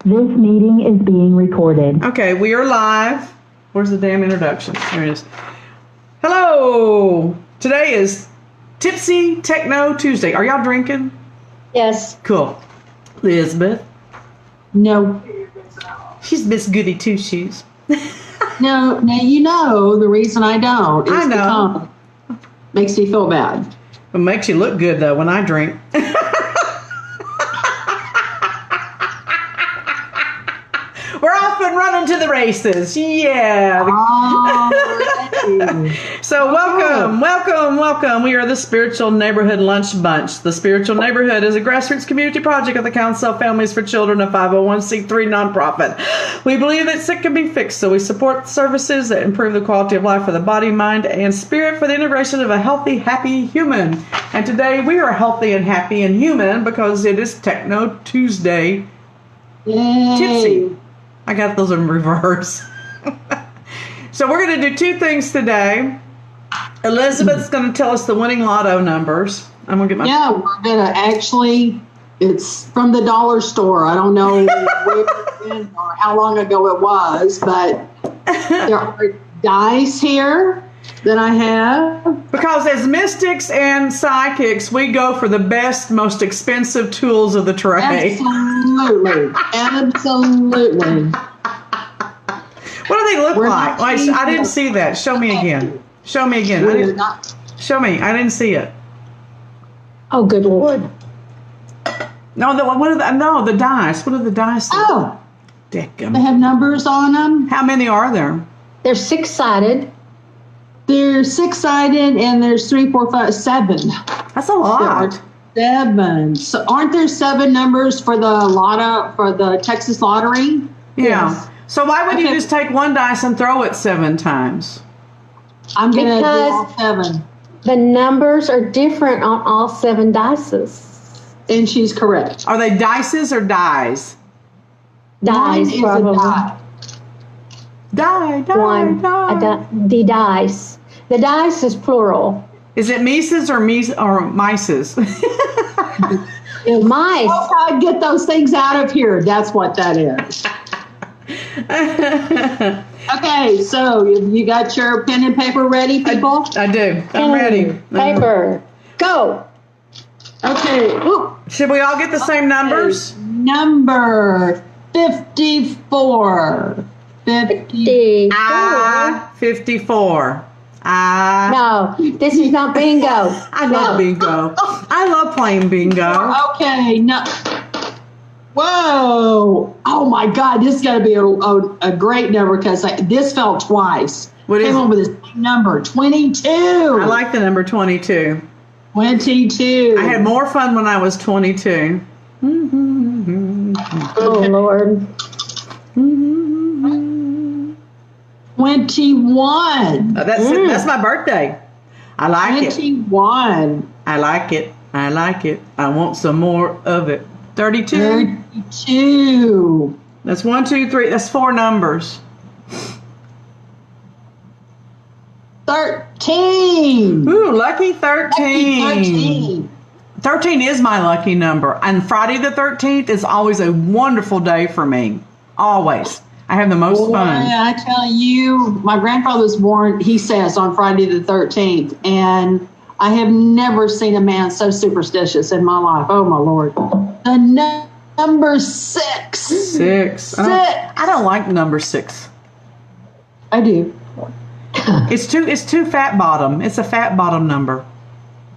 This meeting is being recorded. Okay, we are live. Where's the damn introduction? There it is. Hello! Today is Tipsy Techno Tuesday. Are y'all drinking? Yes. Cool. Elizabeth? No. She's Miss Goody Two Shoes. No, now you know the reason I don't is I know. because makes me feel bad. It makes you look good, though, when I drink. We're off and running to the races. Yeah. So welcome. We are the Spiritual Neighborhood Lunch Bunch. The Spiritual Neighborhood is a grassroots community project of the Council of Families for Children, a 501c3 nonprofit. We believe that sick can be fixed, so we support services that improve the quality of life for the body, mind, and spirit for the integration of a healthy, happy human. And today we are healthy and happy and human because it is Techno Tuesday. Yay. Tipsy. I got those in reverse. So we're going to do two things today. Elizabeth's going to tell us the winning lotto numbers. I'm going to get my... Yeah, we're going to actually, it's from the dollar store. I don't know where or how long ago it was, but there are dice here that I have. Because as mystics and psychics, we go for the best, most expensive tools of the trade. Absolutely. What do they look like? I didn't see that. Show me again. Show me. I didn't see it. Oh, good Lord. No, the dice. What are the dice? Oh. Dickum. They have numbers on them. How many are there? They're six-sided. They're six-sided, and there's 3, 4, 5, 7. That's a lot. 7. So aren't there 7 numbers for the Texas lottery? Yeah. Yes. So why would you just take one dice and throw it 7 times? I'm going to do all Because 7. the numbers are different on all 7 dices. And she's correct. Are they dices or dies? One Dice, is probably. a die. The dice. The dice is plural. Is it Mises or Mices? Mice. Oh, God, get those things out of here. That's what that is. Okay, so you got your pen and paper ready, people? I do. I'm ready. Paper. Go. Okay. Ooh. Should we all get the same numbers? Number 54. 50. 54. No, this is not bingo. I love bingo. I love playing bingo. Okay, no. Whoa! Oh my God, this is going to be a great number because this fell twice. What is Came it? on with this number 22. I like the number 22. 22. I had more fun when I was 22. Oh, Lord. 21. That's my birthday. I like it. 21. I like it. I want some more of it. 32. 32. That's 1, 2, 3. That's 4 numbers. 13. Ooh, lucky 13. Lucky 13. 13 is my lucky number. And Friday the 13th is always a wonderful day for me. Always. I have the most fun. I tell you, my grandfather was born, he says, on Friday the 13th. And I have never seen a man so superstitious in my life. Oh, my Lord. The number 6. 6. I don't like number 6. I do. It's too fat bottom. It's a fat bottom number.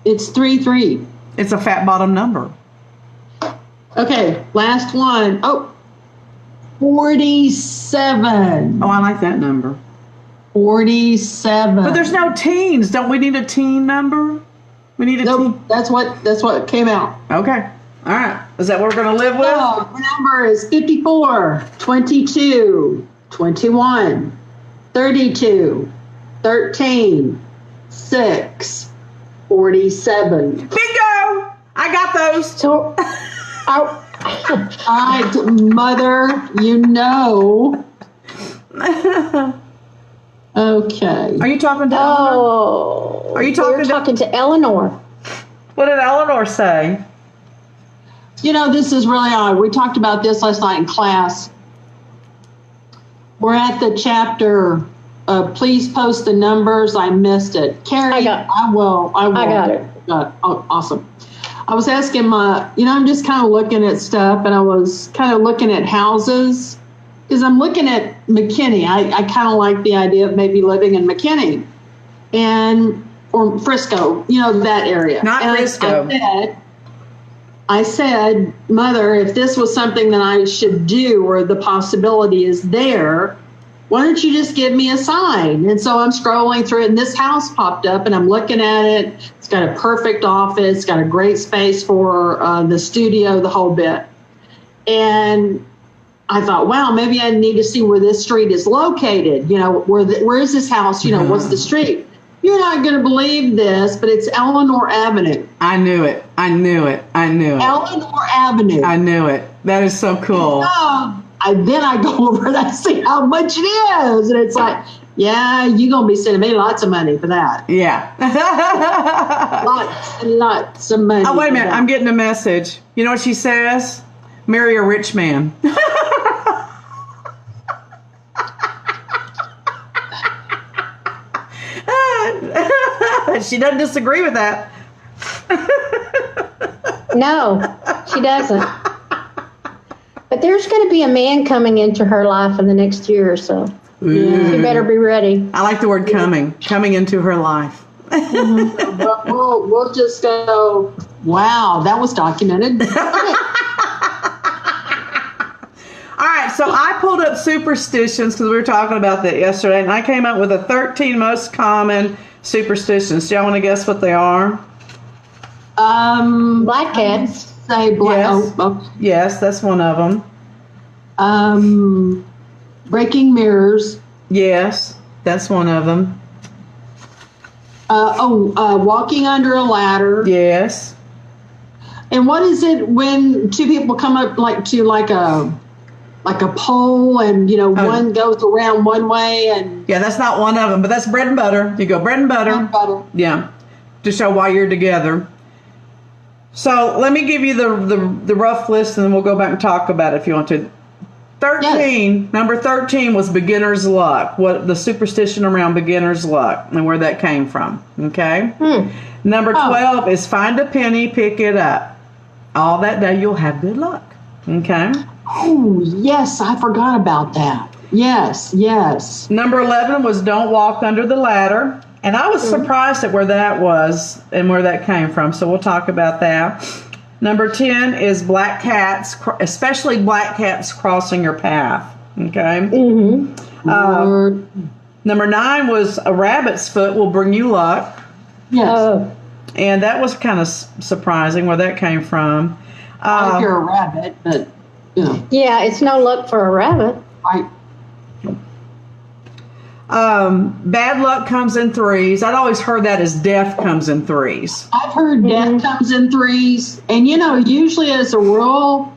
It's 3. It's a fat bottom number. Okay, last one. Oh, 47. Oh, I like that number. 47. But there's no teens. Don't we need a teen number? We need a teen. That's what came out. Okay. All right. Is that what we're going to live with? So the number is 54, 22, 21, 32, 13, 6, 47. Bingo! I got those. So, All right, Mother, you know. Okay. Are you talking to Eleanor? Are you talking You're talking to Eleanor. What did Eleanor say? This is really odd. We talked about this last night in class. We're at the chapter, please post the numbers. I missed it. Carrie, I will. I got it. Oh, awesome. I was asking I'm just kind of looking at stuff, and I was kind of looking at houses because I'm looking at McKinney. I kind of like the idea of maybe living in McKinney or Frisco, that area. Not and Frisco. I said, Mother, if this was something that I should do or the possibility is there, why don't you just give me a sign? And so I'm scrolling through it, and this house popped up, and I'm looking at it. It's got a perfect office, it's got a great space for the studio, the whole bit. And I thought, wow, maybe I need to see where this street is located. Where is this house? What's the street? You're not going to believe this, but it's Eleanor Avenue. I knew it. Eleanor Avenue. I knew it. That is so cool. Then I go over and I see how much it is. And it's like, yeah, you're going to be sending me lots of money for that. Yeah. Lots and lots of money. Oh, wait a minute. I'm getting a message. You know what she says? Marry a rich man. She doesn't disagree with that. No, she doesn't. But there's going to be a man coming into her life in the next year or so. You better be ready. I like the word coming into her life. But we'll just go, wow, that was documented. All right, so I pulled up superstitions because we were talking about that yesterday, and I came up with the 13 most common superstitions. Do y'all want to guess what they are? Black cats. Say black. Yes. Yes, that's one of them. Breaking mirrors. Yes, that's one of them. Walking under a ladder. Yes. And what is it when two people come up to a pole and one goes around one way and yeah, that's not one of them, but that's bread and butter. You go bread and butter. Yeah, to show why you're together. So let me give you the rough list, and then we'll go back and talk about it if you want to. 13, yes. Number 13 was beginner's luck. What the superstition around beginner's luck and where that came from. Okay. Number 12 is find a penny, pick it up. All that day you'll have good luck. Okay. Oh yes, I forgot about that. Yes. Number 11 was don't walk under the ladder. And I was surprised at where that was and where that came from. So we'll talk about that. Number 10 is black cats, especially black cats crossing your path. Okay. Number 9 was a rabbit's foot will bring you luck. Yes. And that was kind of surprising where that came from. I don't hear a rabbit, but Yeah, it's no luck for a rabbit. Right. Bad luck comes in threes. I'd always heard that as death comes in threes. I've heard death comes in threes, and usually as a rule,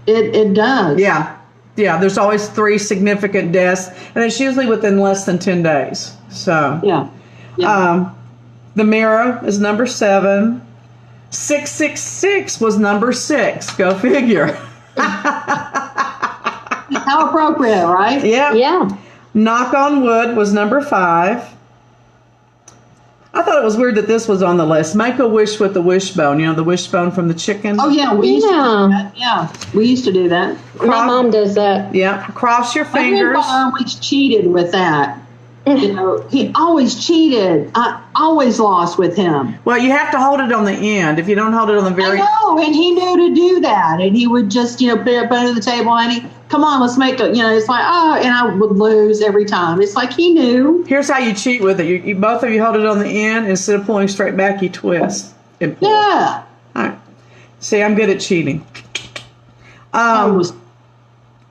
it does. Yeah, there's always 3 significant deaths, and it's usually within less than 10 days. So yeah. The mirror is number 7. 666 was number 6. Go figure. How appropriate, right? Yeah. Knock on wood was number 5. I thought it was weird that this was on the list. Make a wish with the wishbone. The wishbone from the chicken. Oh, yeah. We used to do that. Yeah. We used to do that. My mom does that. Yeah. Cross your fingers. My grandpa always cheated with that. He always cheated. I always lost with him. Well, you have to hold it on the end. If you don't hold it on the very... I know, and he knew to do that. And he would just, put it under the table, and come on, let's make it. It's like, and I would lose every time. It's like he knew. Here's how you cheat with it. You both of you hold it on the end. Instead of pulling straight back, you twist and pull. Yeah. All right. See, I'm good at cheating. Number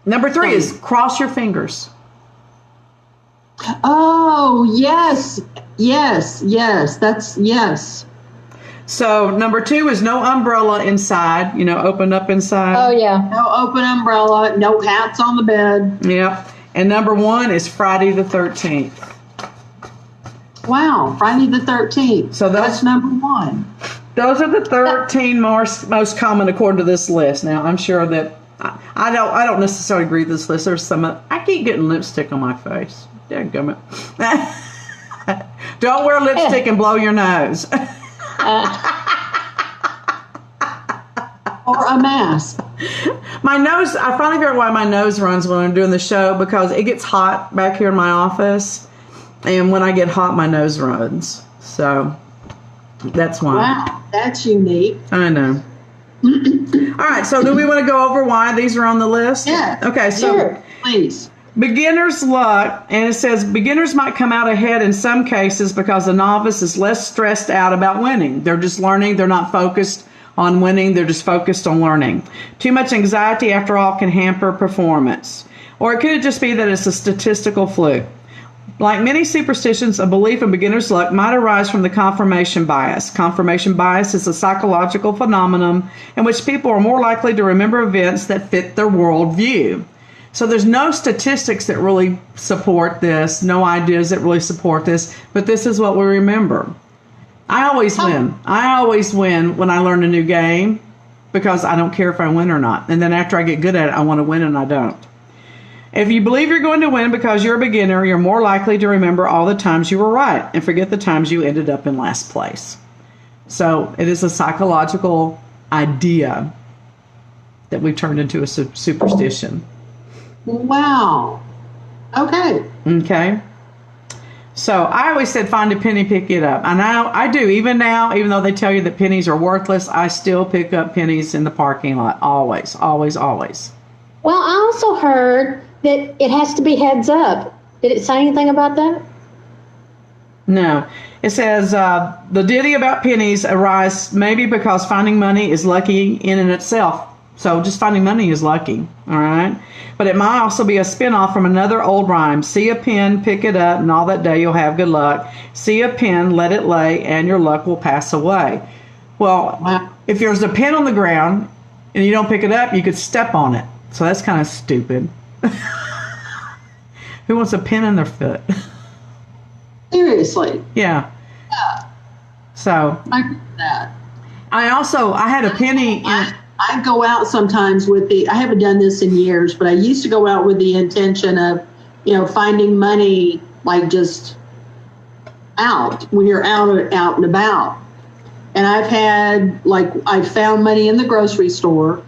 3 is cross your fingers. Oh, yes. That's yes. So number 2 is no umbrella inside, open up inside. Oh, yeah. No open umbrella, no hats on the bed. Yep. And number 1 is Friday the 13th. Wow, Friday the 13th. So that's number 1. Those are the 13 most common according to this list. Now, I'm sure that I don't necessarily agree with this list. There's some. I keep getting lipstick on my face. Dadgummit. Don't wear lipstick and blow your nose. Or a mask. My nose, I finally figured out why my nose runs when I'm doing the show, because it gets hot back here in my office. And when I get hot, my nose runs. So that's why. Wow, that's unique. I know. All right, so do we want to go over why these are on the list? Yeah. Okay, so Sure. Please. beginner's luck, and it says beginners might come out ahead in some cases because the novice is less stressed out about winning. They're just learning. They're not focused on winning. They're just focused on learning. Too much anxiety, after all, can hamper performance. Or it could just be that it's a statistical fluke. Like many superstitions, a belief in beginner's luck might arise from the confirmation bias. Confirmation bias is a psychological phenomenon in which people are more likely to remember events that fit their worldview. So there's no statistics that really support this, no ideas that really support this, but this is what we remember. I always win. I always win when I learn a new game because I don't care if I win or not. And then after I get good at it, I want to win and I don't. If you believe you're going to win because you're a beginner, you're more likely to remember all the times you were right and forget the times you ended up in last place. So it is a psychological idea that we've turned into a superstition. Wow. Okay. Okay. So I always said, find a penny, pick it up. And I do. Even now, even though they tell you that pennies are worthless, I still pick up pennies in the parking lot. Always, always, always. Well, I also heard that it has to be heads up. Did it say anything about that? No. It says the ditty about pennies arise maybe because finding money is lucky in and itself. So just finding money is lucky, all right? But it might also be a spinoff from another old rhyme. See a pen, pick it up, and all that day you'll have good luck. See a pen, let it lay, and your luck will pass away. Well, Wow. if there's a pen on the ground and you don't pick it up, you could step on it. So that's kind of stupid. Who wants a pin in their foot? Seriously. Yeah. So I agree with that. I had a penny in. I go out sometimes with I haven't done this in years, but I used to go out with the intention of, finding money, like just out when you're out and about. And I found money in the grocery store,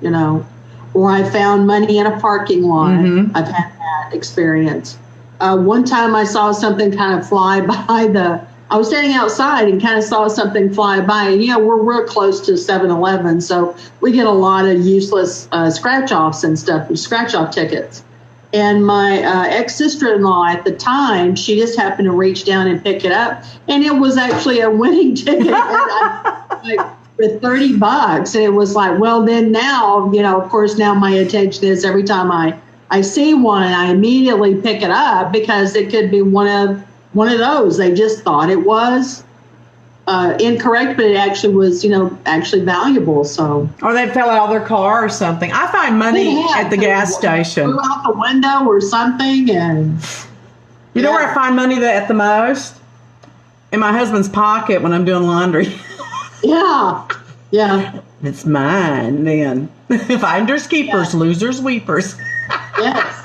or I found money in a parking lot. Mm-hmm. I've had that experience. One time I saw something kind of fly by I was standing outside and kind of saw something fly by. And, we're real close to 7-Eleven, so we get a lot of useless scratch-offs and stuff, scratch-off tickets. And my ex-sister-in-law at the time, she just happened to reach down and pick it up. And it was actually a winning ticket for $30. And it was like, well, then now, of course, now my attention is every time I see one, I immediately pick it up because it could be one of those. They just thought it was incorrect, but it actually was, actually valuable. So, Or they fell out of their car or something. I find money at the gas station. Flew out the window or something, and You know where I find money at the most? In my husband's pocket when I'm doing laundry. yeah. It's mine then. Finders keepers, losers weepers. Yes.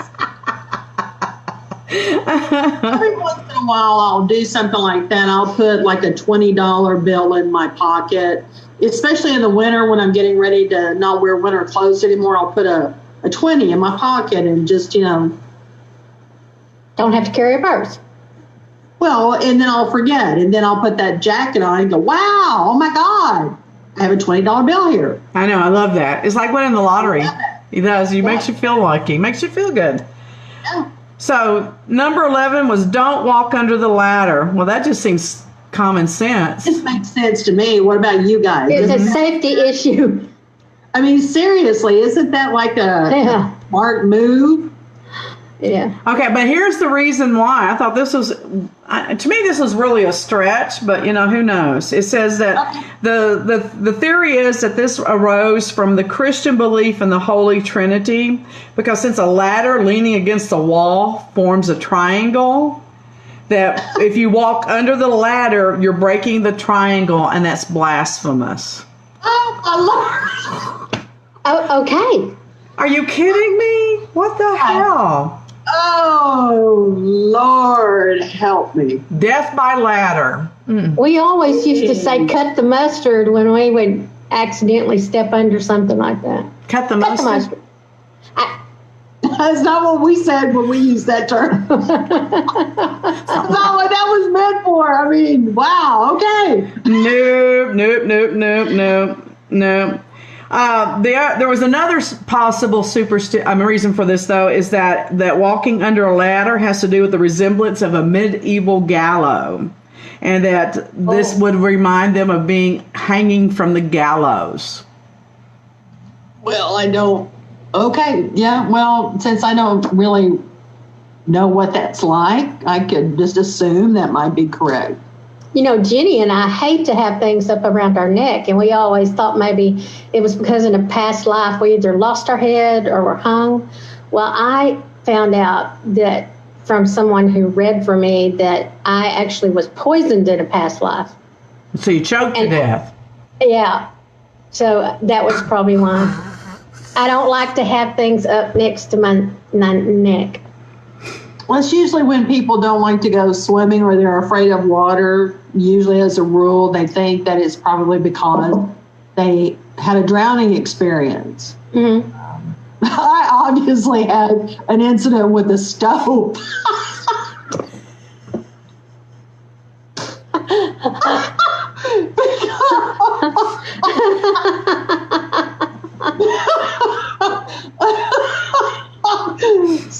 Every once in a while, I'll do something like that. I'll put like a $20 bill in my pocket, especially in the winter when I'm getting ready to not wear winter clothes anymore. I'll put a 20 in my pocket and just, Don't have to carry a purse. well, and then I'll forget. And then I'll put that jacket on and go, wow, oh my God, I have a $20 bill here. I know, I love that. It's like winning the lottery. It does. It makes you feel lucky. Makes you feel good. Yeah. So, number 11 was don't walk under the ladder. Well, that just seems common sense. This makes sense to me. What about you guys? It's a safety issue. I mean, seriously, isn't that like a smart move? Yeah. Okay, but here's the reason why. I thought this was, to me, this was really a stretch, but who knows? It says that the theory is that this arose from the Christian belief in the Holy Trinity, because since a ladder leaning against the wall forms a triangle, that if you walk under the ladder, you're breaking the triangle, and that's blasphemous. Oh, my Lord. Oh, okay. Are you kidding me? What the hell? Oh, Lord, help me. Death by ladder. We always used to say cut the mustard when we would accidentally step under something like that. Cut the Cut the mustard? mustard. That's not what we said when we used that term. That's not what that was meant for. I mean, wow, okay. Nope. There was another possible reason for this, though, is that walking under a ladder has to do with the resemblance of a medieval gallows, and that this would remind them of being hanging from the gallows. Well, I don't. Okay, yeah, well, since I don't really know what that's like, I could just assume that might be correct. You know, Jenny and I hate to have things up around our neck, and we always thought maybe it was because in a past life we either lost our head or were hung. Well, I found out that from someone who read for me that I actually was poisoned in a past life. So you choked to death. Yeah, so that was probably why. I don't like to have things up next to my neck. Well, it's usually when people don't like to go swimming or they're afraid of water. Usually, as a rule, they think that it's probably because they had a drowning experience. Mm-hmm. I obviously had an incident with the stove.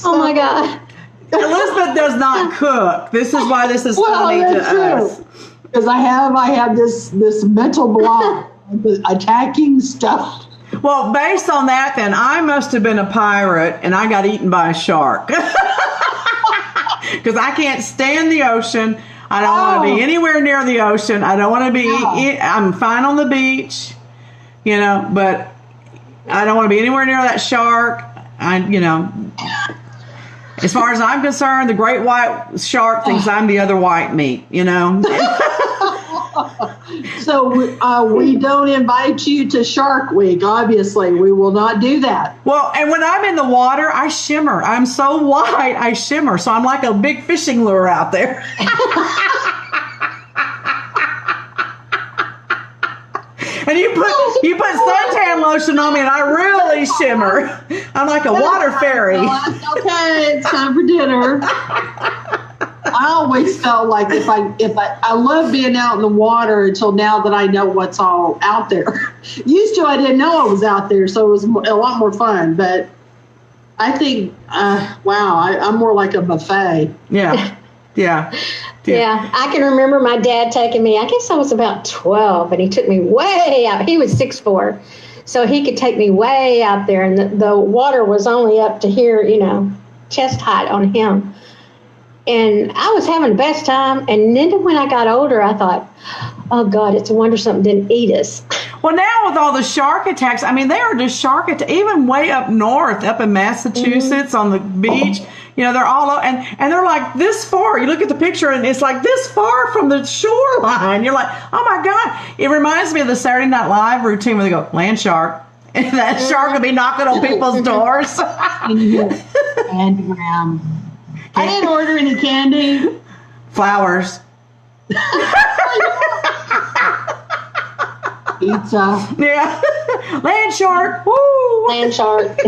Oh my God. Elizabeth does not cook. This is why this is funny to us. Because I have this mental block attacking stuff. Well, based on that, then I must have been a pirate and I got eaten by a shark. Because I can't stand the ocean. I don't want to be anywhere near the ocean. I don't want to be. I'm fine on the beach, but I don't want to be anywhere near that shark. As far as I'm concerned, the great white shark thinks I'm the other white meat, So we don't invite you to Shark Week, obviously. We will not do that. Well, and when I'm in the water, I shimmer. I'm so white, I shimmer. So I'm like a big fishing lure out there. And you put suntan lotion on me, and I really shimmer. I'm like a water fairy. Okay, it's time for dinner. I always felt like if I love being out in the water until now that I know what's all out there. Used to, I didn't know it was out there, so it was a lot more fun. But I think, I'm more like a buffet. Yeah. Yeah, I can remember my dad taking me, I guess I was about 12, and he took me way out. He was 6'4", so he could take me way out there, and the water was only up to here, chest height on him. And I was having the best time, and then when I got older, I thought, oh, God, it's a wonder something didn't eat us. Well, now with all the shark attacks, I mean, they are just shark attacks, even way up north, up in Massachusetts on the beach. They're all up, and they're like this far. You look at the picture, and it's like this far from the shoreline. You're like, oh my God. It reminds me of the Saturday Night Live routine where they go, land shark. And that shark will be knocking on people's doors. Candy gram. I didn't order any candy. Flowers. Pizza. Yeah. Land shark. Woo. Land shark.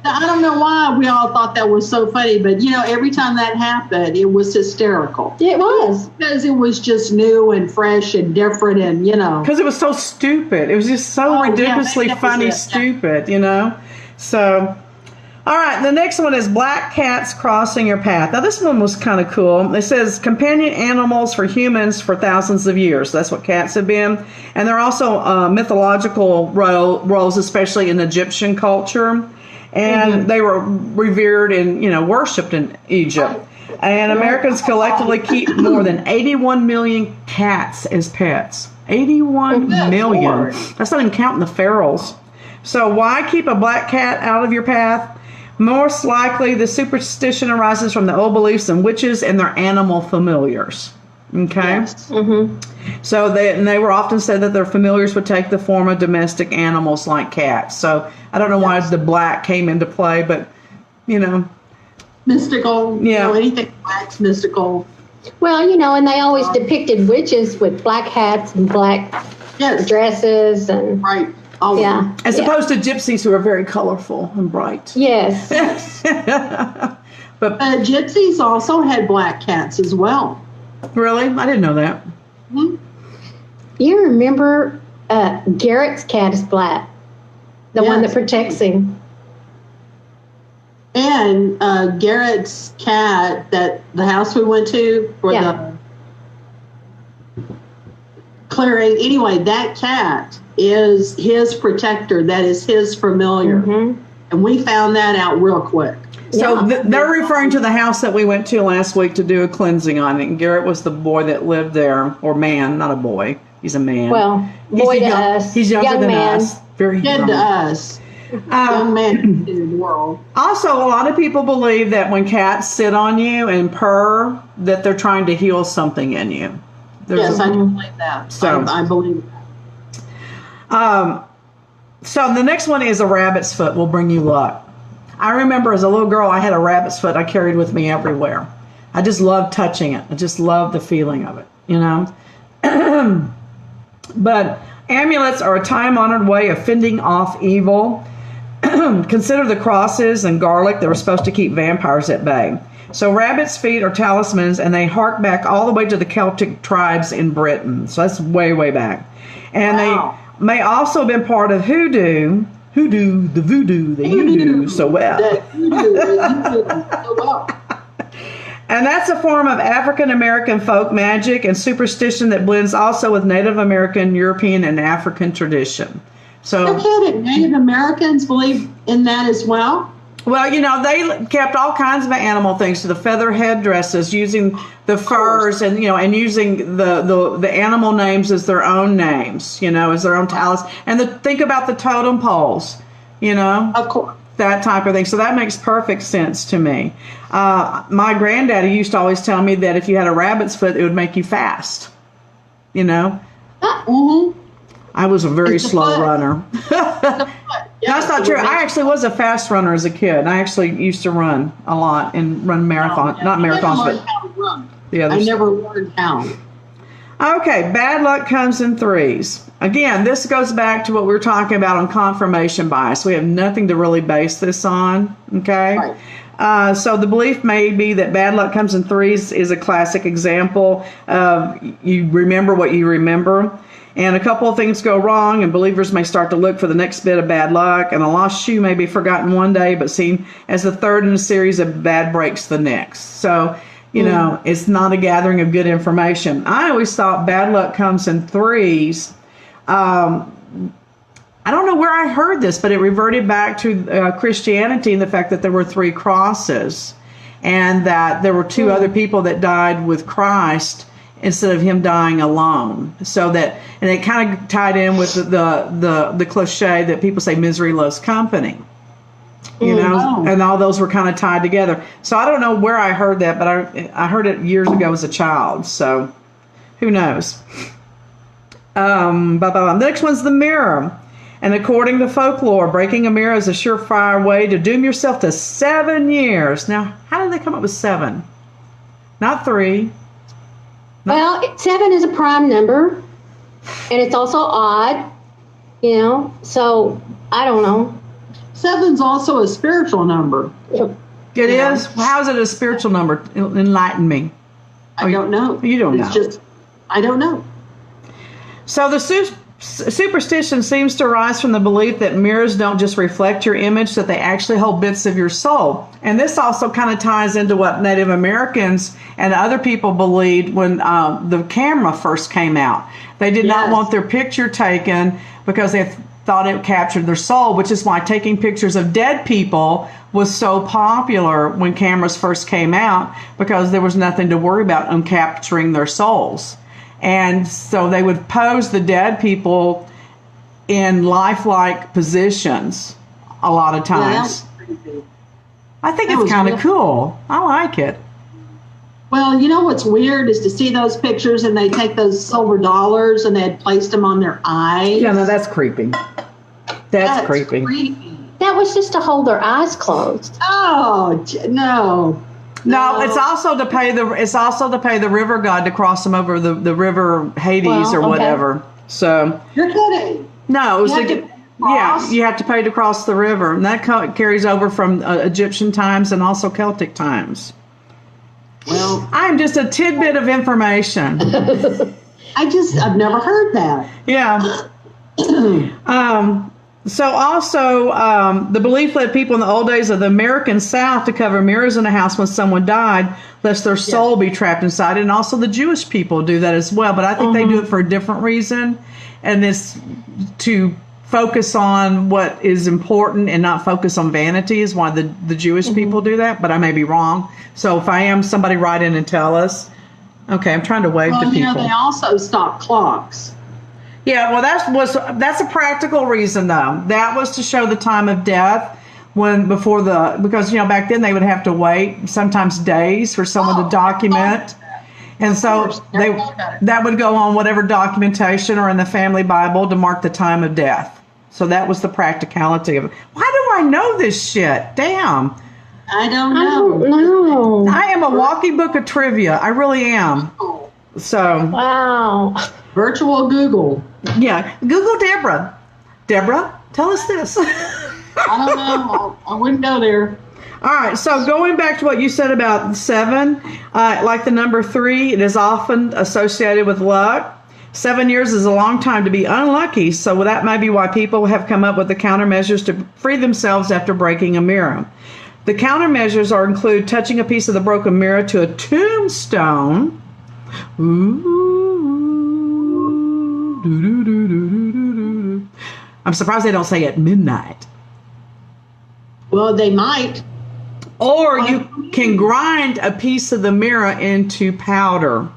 I don't know why we all thought that was so funny, but every time that happened, it was hysterical. It was. Because it was just new and fresh and different and, Because it was so stupid. It was just so ridiculously funny, stupid, So, all right, the next one is black cats crossing your path. Now, this one was kind of cool. It says companion animals for humans for thousands of years. That's what cats have been. And they're also mythological roles, especially in Egyptian culture. And they were revered and, worshipped in Egypt. And Americans collectively keep more than 81 million cats as pets. 81 million. That's not even counting the ferals. So why keep a black cat out of your path? Most likely, the superstition arises from the old beliefs in witches and their animal familiars. Okay? Yes. So they were often said that their familiars would take the form of domestic animals like cats. So I don't know why the black came into play, but, Mystical. Yeah. Anything black's mystical. Well, and they always depicted witches with black hats and black Yes. dresses and Right. Always. yeah. as opposed to gypsies who are very colorful and bright. Yes. But Gypsies also had black cats as well. really? I didn't know that. You remember Garrett's cat is black, the one that Yes. protects him. And Garrett's cat, that the house we went to for the clearing. Anyway, that cat is his protector. That is his familiar. And we found that out real quick. So Yeah. they're referring to the house that we went to last week to do a cleansing on it. And Garrett was the boy that lived there, or man, not a boy. He's a man. Well, He's boy a to young- us, He's younger young than man. us. Very Dead young. to us. Young man in the world. Also, a lot of people believe that when cats sit on you and purr, that they're trying to heal something in you. Yes, I do believe that. So- I believe that. So the next one is a rabbit's foot will bring you luck. I remember as a little girl, I had a rabbit's foot I carried with me everywhere. I just loved touching it. I just loved the feeling of it, But amulets are a time-honored way of fending off evil. Consider the crosses and garlic that were supposed to keep vampires at bay. So rabbit's feet are talismans, and they hark back all the way to the Celtic tribes in Britain. So that's way, way back. And Wow. they may also have been part of the voodoo that you do so well. That you do so well. And that's a form of African American folk magic and superstition that blends also with Native American, European, and African tradition. So, No kidding. Native Americans believe in that as well. well, they kept all kinds of animal things, so the feather headdresses, using the furs, and and using the animal names as their own names, as their own talisman. And think about the totem poles, Of course. that type of thing. So that makes perfect sense to me. My granddaddy used to always tell me that if you had a rabbit's foot, it would make you fast. I was a very It's the slow foot. runner. That's not true. I actually was a fast runner as a kid. I actually used to run a lot and run marathons, not marathons, but the I others. never learned how. Okay, bad luck comes in threes. Again, this goes back to what we were talking about on confirmation bias. We have nothing to really base this on, okay? Right. So the belief may be that bad luck comes in threes is a classic example of you remember what you remember. And a couple of things go wrong, and believers may start to look for the next bit of bad luck, and a lost shoe may be forgotten one day, but seen as the third in a series of bad breaks the next. So, it's not a gathering of good information. I always thought bad luck comes in threes. I don't know where I heard this, but it reverted back to Christianity and the fact that there were 3 crosses, and that there were 2 other people that died with Christ instead of him dying alone. So that, and it kind of tied in with the cliche that people say misery loves company, and all those were kind of tied together. So I don't know where I heard that, but I heard it years ago as a child. So who knows? The next one's the mirror. And according to folklore, breaking a mirror is a surefire way to doom yourself to 7 years. Now, how did they come up with 7? Not 3. Well, 7 is a prime number, and it's also odd, so I don't know. 7's also a spiritual number. It is? How is it a spiritual number? Enlighten me. I don't know. You don't know. It's just, I don't know. So the superstition seems to arise from the belief that mirrors don't just reflect your image, that they actually hold bits of your soul. And this also kind of ties into what Native Americans and other people believed when the camera first came out. They did not want their picture taken because they thought it captured their soul, which is why taking pictures of dead people was so popular when cameras first came out, because there was nothing to worry about on capturing their souls. And so they would pose the dead people in lifelike positions a lot of times. I think That it's was kind of real- cool. I like it. Well, you know what's weird is to see those pictures and they take those silver dollars and they had placed them on their eyes. Yeah, no, that's creepy. That's creepy. That was just to hold their eyes closed. Oh no. No, it's also to pay the river god to cross them over the river Hades Well, or okay. whatever. So You're kidding. no, it was You have to to get, cross? you have to pay to cross the river, and that carries over from Egyptian times and also Celtic times. Well, I'm just a tidbit of information. I've never heard that. Yeah. So also, the belief led people in the old days of the American South to cover mirrors in a house when someone died, lest their soul be trapped inside. And also the Jewish people do that as well. But I think they do it for a different reason. And it's to focus on what is important and not focus on vanity is why the Jewish people do that. But I may be wrong. So if I am, somebody write in and tell us. Okay, I'm trying to wave to Well, people. they also stop clocks. Yeah, well, that's a practical reason, though. That was to show the time of death because back then they would have to wait sometimes days for someone to document, and so that would go on whatever documentation or in the family Bible to mark the time of death. So that was the practicality of it. Why do I know this shit? Damn, I don't I know. don't know. I am a walking book of trivia. I really am. So Wow. Virtual Google. yeah, Google Deborah. Deborah, tell us this. I don't know. I wouldn't go there. All right, so going back to what you said about 7, like the number 3, it is often associated with luck. 7 years is a long time to be unlucky, so that may be why people have come up with the countermeasures to free themselves after breaking a mirror. The countermeasures include touching a piece of the broken mirror to a tombstone. I'm surprised they don't say at midnight. Well, they might. Or you can grind a piece of the mirror into powder.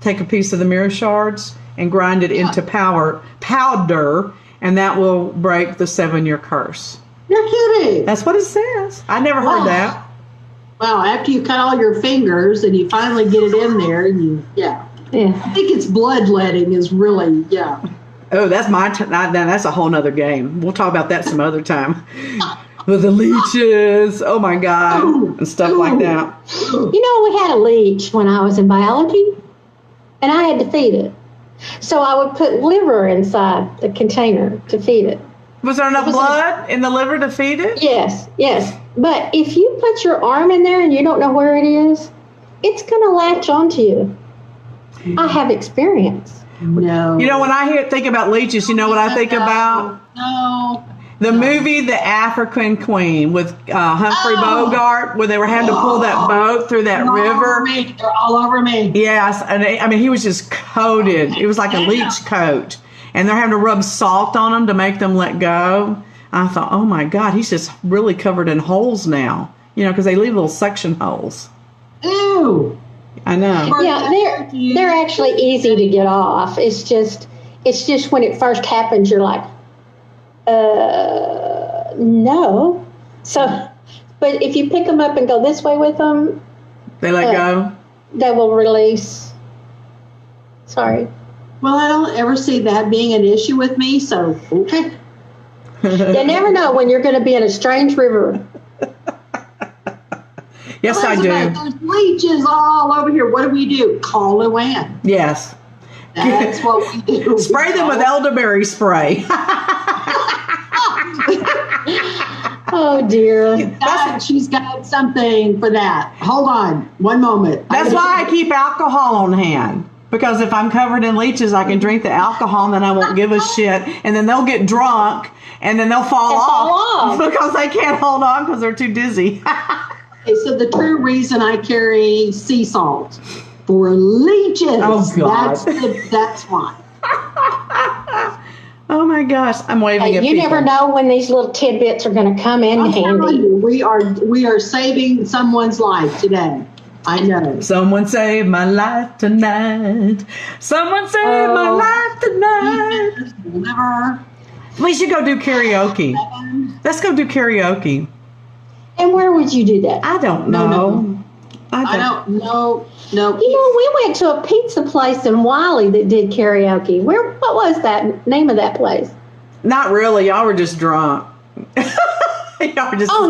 Take a piece of the mirror shards and grind it into powder, and that will break the 7-year curse. You're kidding. That's what it says. I never heard that. Wow, after you cut all your fingers and you finally get it in there, Yeah. I think it's bloodletting is really, Oh, that's that's a whole nother game. We'll talk about that some other time. With the leeches, oh my God, and stuff like that. We had a leech when I was in biology, and I had to feed it. So I would put liver inside the container to feed it. Was there enough blood in the liver to feed it? Yes. But if you put your arm in there and you don't know where it is, it's going to latch onto you. I have experience. no. When I think about leeches, you know what I think about? No. The movie The African Queen with Humphrey Bogart, where they were having to pull that boat through that river. They're all over me. Yes, and he was just coated. It was like a leech coat. And they're having to rub salt on them to make them let go. I thought, oh my God, he's just really covered in holes now. Because they leave little suction holes. Ew. I know. Yeah, they're actually easy to get off. It's just when it first happens, you're like, no. So, but if you pick them up and go this way with them, They let go. they will release. Sorry. Well, I don't ever see that being an issue with me, so okay. You never know when you're going to be in a strange river. Yes, I do. There's leeches all over here. What do? Call Luann. Yes. That's what we do. Spray them with elderberry spray. Oh, dear. She's got something for that. Hold on. One moment. That's why I keep alcohol on hand. Because if I'm covered in leeches, I can drink the alcohol and then I won't give a shit. And then they'll get drunk and then they'll fall off because they can't hold on because they're too dizzy. Okay, so the true reason I carry sea salt for leeches. Oh, God. That's why. Oh my gosh, I'm waving at You people. never know when these little tidbits are going to come in I'm telling handy. you, we are saving someone's life today. I know. Someone saved my life tonight. Someone saved my life tonight. Liver. We should go do karaoke. Let's go do karaoke. And where would you do that? I don't know. No. I don't know. No. You know, we went to a pizza place in Wiley that did karaoke. What was that name of that place? Not really. Y'all were just drunk. Y'all were just Oh,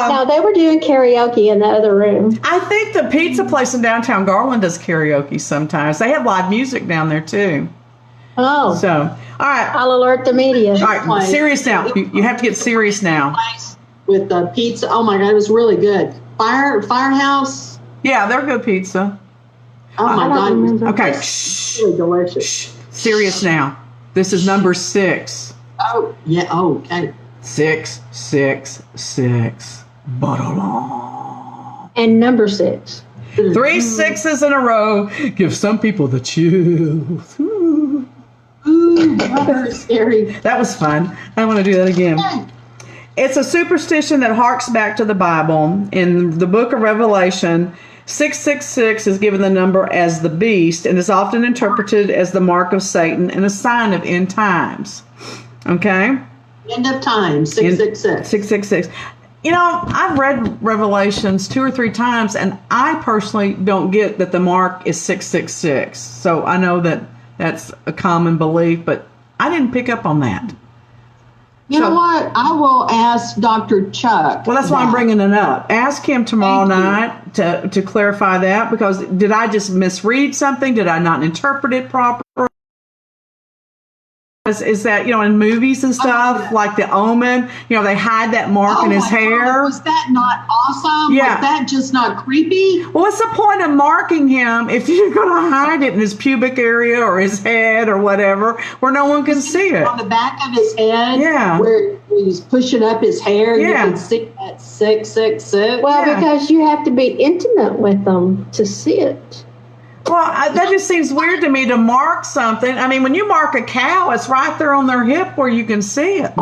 no, they were doing karaoke in the other room. I think the pizza place in downtown Garland does karaoke sometimes. They have live music down there too. Oh. So, all right. I'll alert the media. All right, serious now. You have to get serious now. With the pizza. Oh my God, it was really good. Firehouse. Yeah, they're good pizza. Oh my God. Okay. Really delicious. Serious now. This is number 6. Oh, yeah. Oh, okay. 666. Ba-da-da. And number 6. 3 sixes in a row give some people the chills. Ooh. Ooh, that's scary. That was fun. I want to do that again. It's a superstition that harks back to the Bible. In the book of Revelation, 666 is given the number as the beast and is often interpreted as the mark of Satan and a sign of end times. Okay? End of time, 666. 666. You know, I've read Revelations 2 or 3 times, and I personally don't get that the mark is 666. So I know that that's a common belief, but I didn't pick up on that. You know what? I will ask Dr. Chuck. Well, that's why I'm bringing it up. Ask him tomorrow night to clarify that, because did I just misread something? Did I not interpret it properly? Is that, you know, in movies and stuff, like The Omen, you know, they hide that mark in his hair. God, was that not awesome? Yeah. Was that just not creepy? Well, what's the point of marking him if you're going to hide it in his pubic area or his head or whatever, where no one can see it? On the back of his head, Yeah. where he's pushing up his hair, Yeah. you can see that 666. Well, Yeah. because you have to be intimate with them to see it. Well, that just seems weird to me to mark something. I mean, when you mark a cow, it's right there on their hip where you can see it.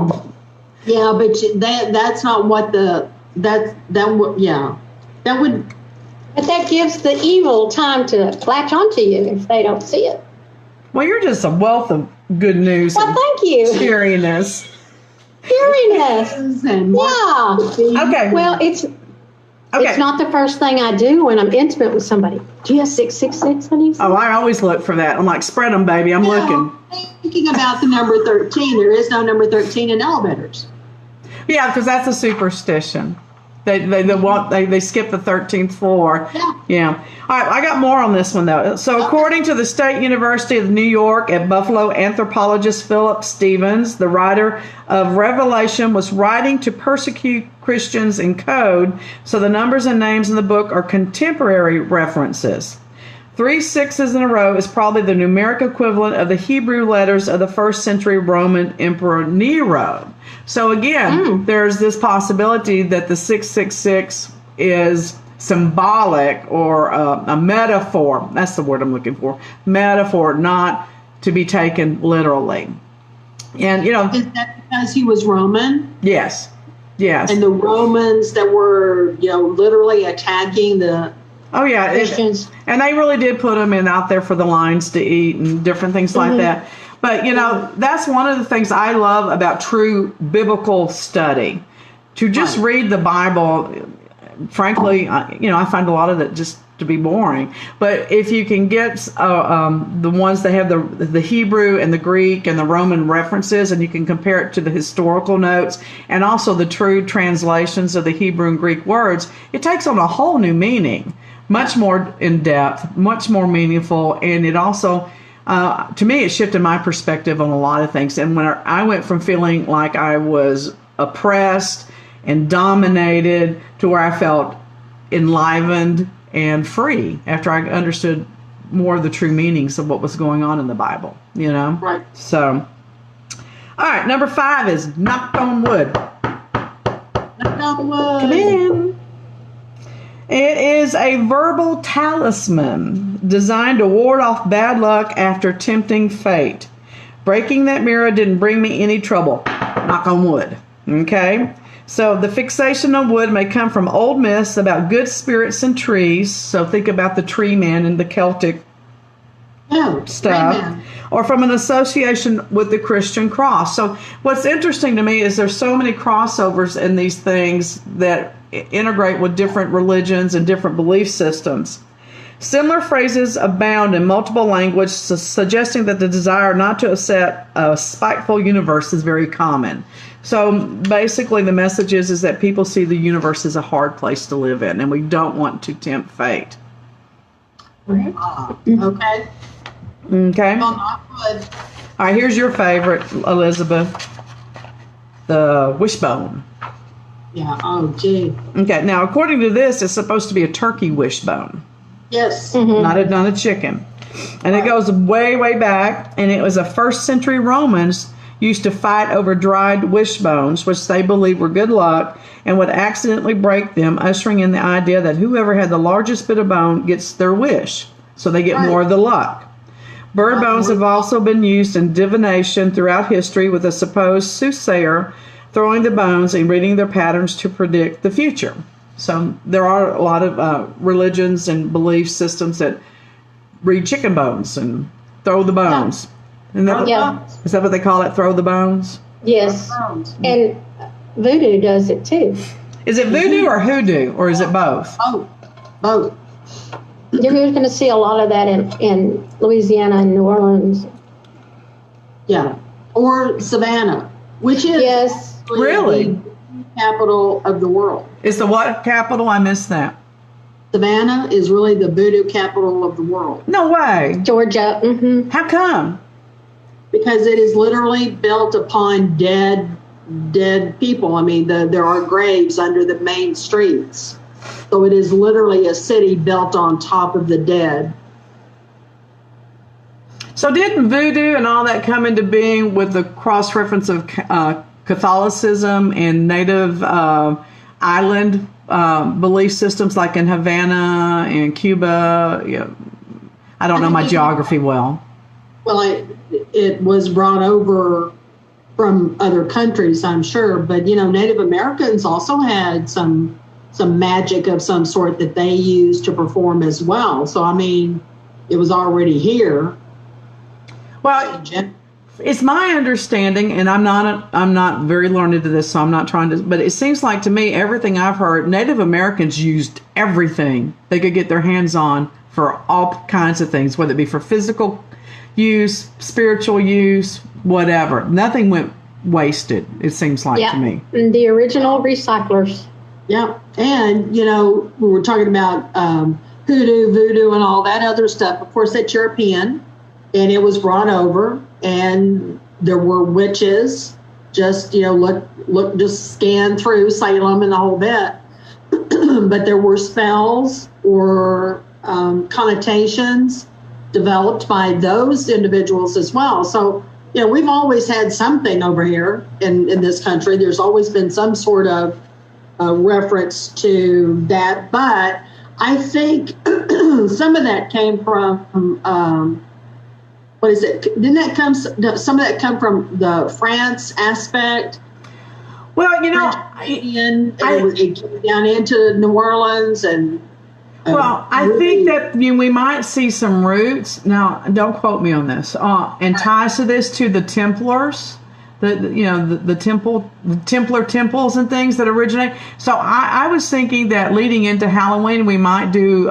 Yeah, but that's not what that would. But that gives the evil time to latch onto you if they don't see it. Well, you're just a wealth of good news Well, and thank you. cheeriness. Heariness. And Yeah. Okay. Well, it's not the first thing I do when I'm intimate with somebody. Do you have 666, honey? Oh, I always look for that. I'm like, spread them, baby. I'm looking. Thinking about the number 13, there is no number 13 in elevators. Yeah, because that's a superstition. They skip the 13th floor. Yeah. All right, I got more on this one though. So according to the State University of New York at Buffalo anthropologist Philip Stevens, the writer of Revelation was writing to persecute Christians in code, so the numbers and names in the book are contemporary references. 3 sixes in a row is probably the numeric equivalent of the Hebrew letters of the 1st century Roman Emperor Nero. So again, there's this possibility that the 666 is symbolic or a metaphor. That's the word I'm looking for. Metaphor, not to be taken literally. And, you know. Is that because he was Roman? Yes. Yes. And the Romans that were, literally attacking the Oh yeah, Christians. And they really did put them out there for the lions to eat and different things like that. But that's one of the things I love about true biblical study. To just read the Bible, frankly, I find a lot of it just to be boring. But if you can get the ones that have the Hebrew and the Greek and the Roman references, and you can compare it to the historical notes and also the true translations of the Hebrew and Greek words, it takes on a whole new meaning. Much more in depth, much more meaningful, and it also, to me, it shifted my perspective on a lot of things. And when I went from feeling like I was oppressed and dominated to where I felt enlivened and free after I understood more of the true meanings of what was going on in the Bible, Right. So, all right, number 5 is knock on wood. Knock on wood. Come in. It is a verbal talisman designed to ward off bad luck after tempting fate. Breaking that mirror didn't bring me any trouble. Knock on wood. Okay? So the fixation on wood may come from old myths about good spirits and trees. So think about the tree man and the Celtic stuff. or from an association with the Christian cross. So what's interesting to me is there's so many crossovers in these things that integrate with different religions and different belief systems. Similar phrases abound in multiple languages, suggesting that the desire not to accept a spiteful universe is very common. So basically the message is that people see the universe as a hard place to live in, and we don't want to tempt fate. Okay. Okay. Well, not good. All right, here's your favorite, Elizabeth. The wishbone. Yeah. Oh, gee. Okay, now according to this, it's supposed to be a turkey wishbone, Yes. not a chicken. And it goes way, way back, and it was a first century Romans used to fight over dried wishbones, which they believed were good luck, and would accidentally break them, ushering in the idea that whoever had the largest bit of bone gets their wish, so they get more of the luck. Bird bones have also been used in divination throughout history, with a supposed soothsayer throwing the bones and reading their patterns to predict the future. So there are a lot of religions and belief systems that read chicken bones and throw the bones. Isn't that, is that what they call it, throw the bones? Yes. And voodoo does it too. Is it voodoo or hoodoo, or is it both? Both. You're going to see a lot of that in Louisiana and New Orleans. Yeah. Or Savannah, which is Really? the capital of the world. Is the what capital? I missed that. Savannah is really the voodoo capital of the world. No way. Georgia. Mm-hmm. How come? Because it is literally built upon dead people. I mean, there are graves under the main streets. So it is literally a city built on top of the dead. So didn't voodoo and all that come into being with the cross-reference of Catholicism and native island belief systems like in Havana and Cuba? I don't know my geography well. Well, it was brought over from other countries, I'm sure. But, Native Americans also had some magic of some sort that they used to perform as well. So, I mean, it was already here. Well, it's my understanding, and I'm not very learned to this, so I'm not trying to, but it seems like to me, everything I've heard, Native Americans used everything they could get their hands on for all kinds of things, whether it be for physical use, spiritual use, whatever. Nothing went wasted, it seems like to me. And the original recyclers. Yeah. And, we were talking about hoodoo, voodoo, and all that other stuff. Of course, that's European, and it was brought over, and there were witches, just, just scan through Salem and the whole bit. But there were spells or connotations developed by those individuals as well. So, we've always had something over here in this country. There's always been some sort of reference to that. But I think some of that came from, what is it? Some of that come from the France aspect? Well, it came down into New Orleans and. Well, I think that we might see some roots. Now, don't quote me on this. And ties to this to the Templars, the Templar temples and things that originate. So I was thinking that leading into Halloween, we might do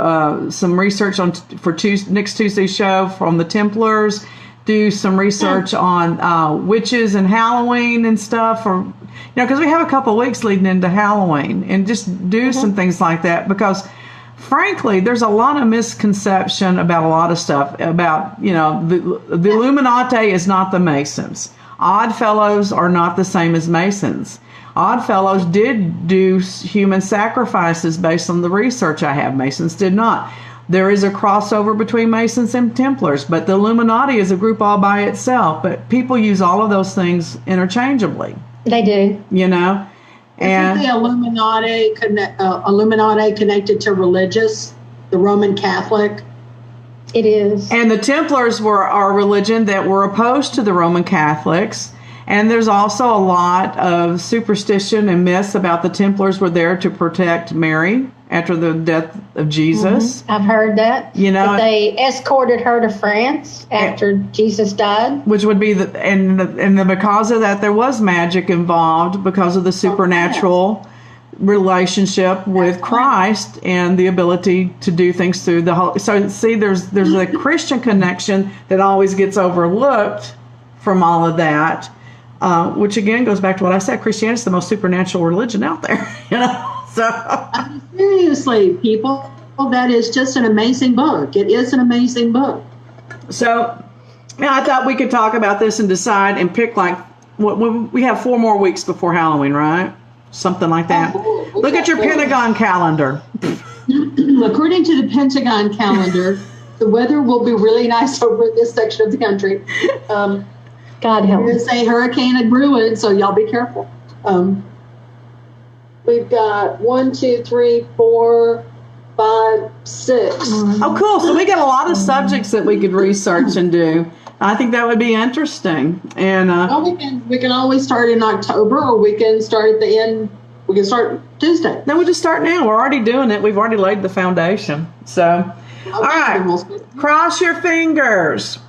some research for next Tuesday's show from the Templars. Do some research on witches and Halloween and stuff, or because we have a couple of weeks leading into Halloween, and just do some things like that because. Frankly, there's a lot of misconception about a lot of stuff about, the Illuminati is not the Masons. Oddfellows are not the same as Masons. Oddfellows did do human sacrifices based on the research I have. Masons did not. There is a crossover between Masons and Templars, but the Illuminati is a group all by itself. But people use all of those things interchangeably. They do. Isn't the Illuminati connected to religious, the Roman Catholic? It is. And the Templars were our religion that were opposed to the Roman Catholics. And there's also a lot of superstition and myths about the Templars were there to protect Mary after the death of Jesus. I've heard that. You know, that they escorted her to France after Jesus died. Which would be because of that, there was magic involved because of the supernatural relationship with Christ and the ability to do things through the whole. So see, there's a Christian connection that always gets overlooked from all of that, which again goes back to what I said. Christianity is the most supernatural religion out there. You know, so seriously, people, that is just an amazing book. It is an amazing book. So I thought we could talk about this and decide and pick we have 4 more weeks before Halloween, right? Something like that. Look at your Pentagon calendar. According to the Pentagon calendar, the weather will be really nice over in this section of the country. God help. There's a hurricane in brewing, so y'all be careful. We've got 1, 2, 3, 4, 5, 6. Oh, cool. So we got a lot of subjects that we could research and do. I think that would be interesting. And well, we can always start in October, or we can start at the end. We can start Tuesday. No, we just start now. We're already doing it. We've already laid the foundation. So, all right. Cross your fingers.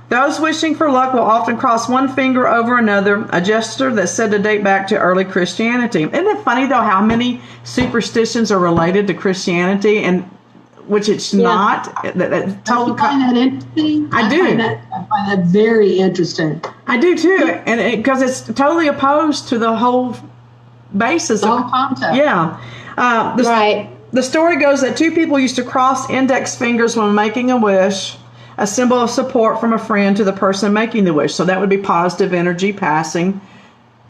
Those wishing for luck will often cross one finger over another, a gesture that's said to date back to early Christianity. Isn't it funny, though, how many superstitions are related to Christianity and which it's not? Do you find that interesting? I do. I find that very interesting. I do, too. And because it's totally opposed to the whole basis. The whole concept. Yeah. Right. The story goes that 2 people used to cross index fingers when making a wish, a symbol of support from a friend to the person making the wish. So that would be positive energy passing,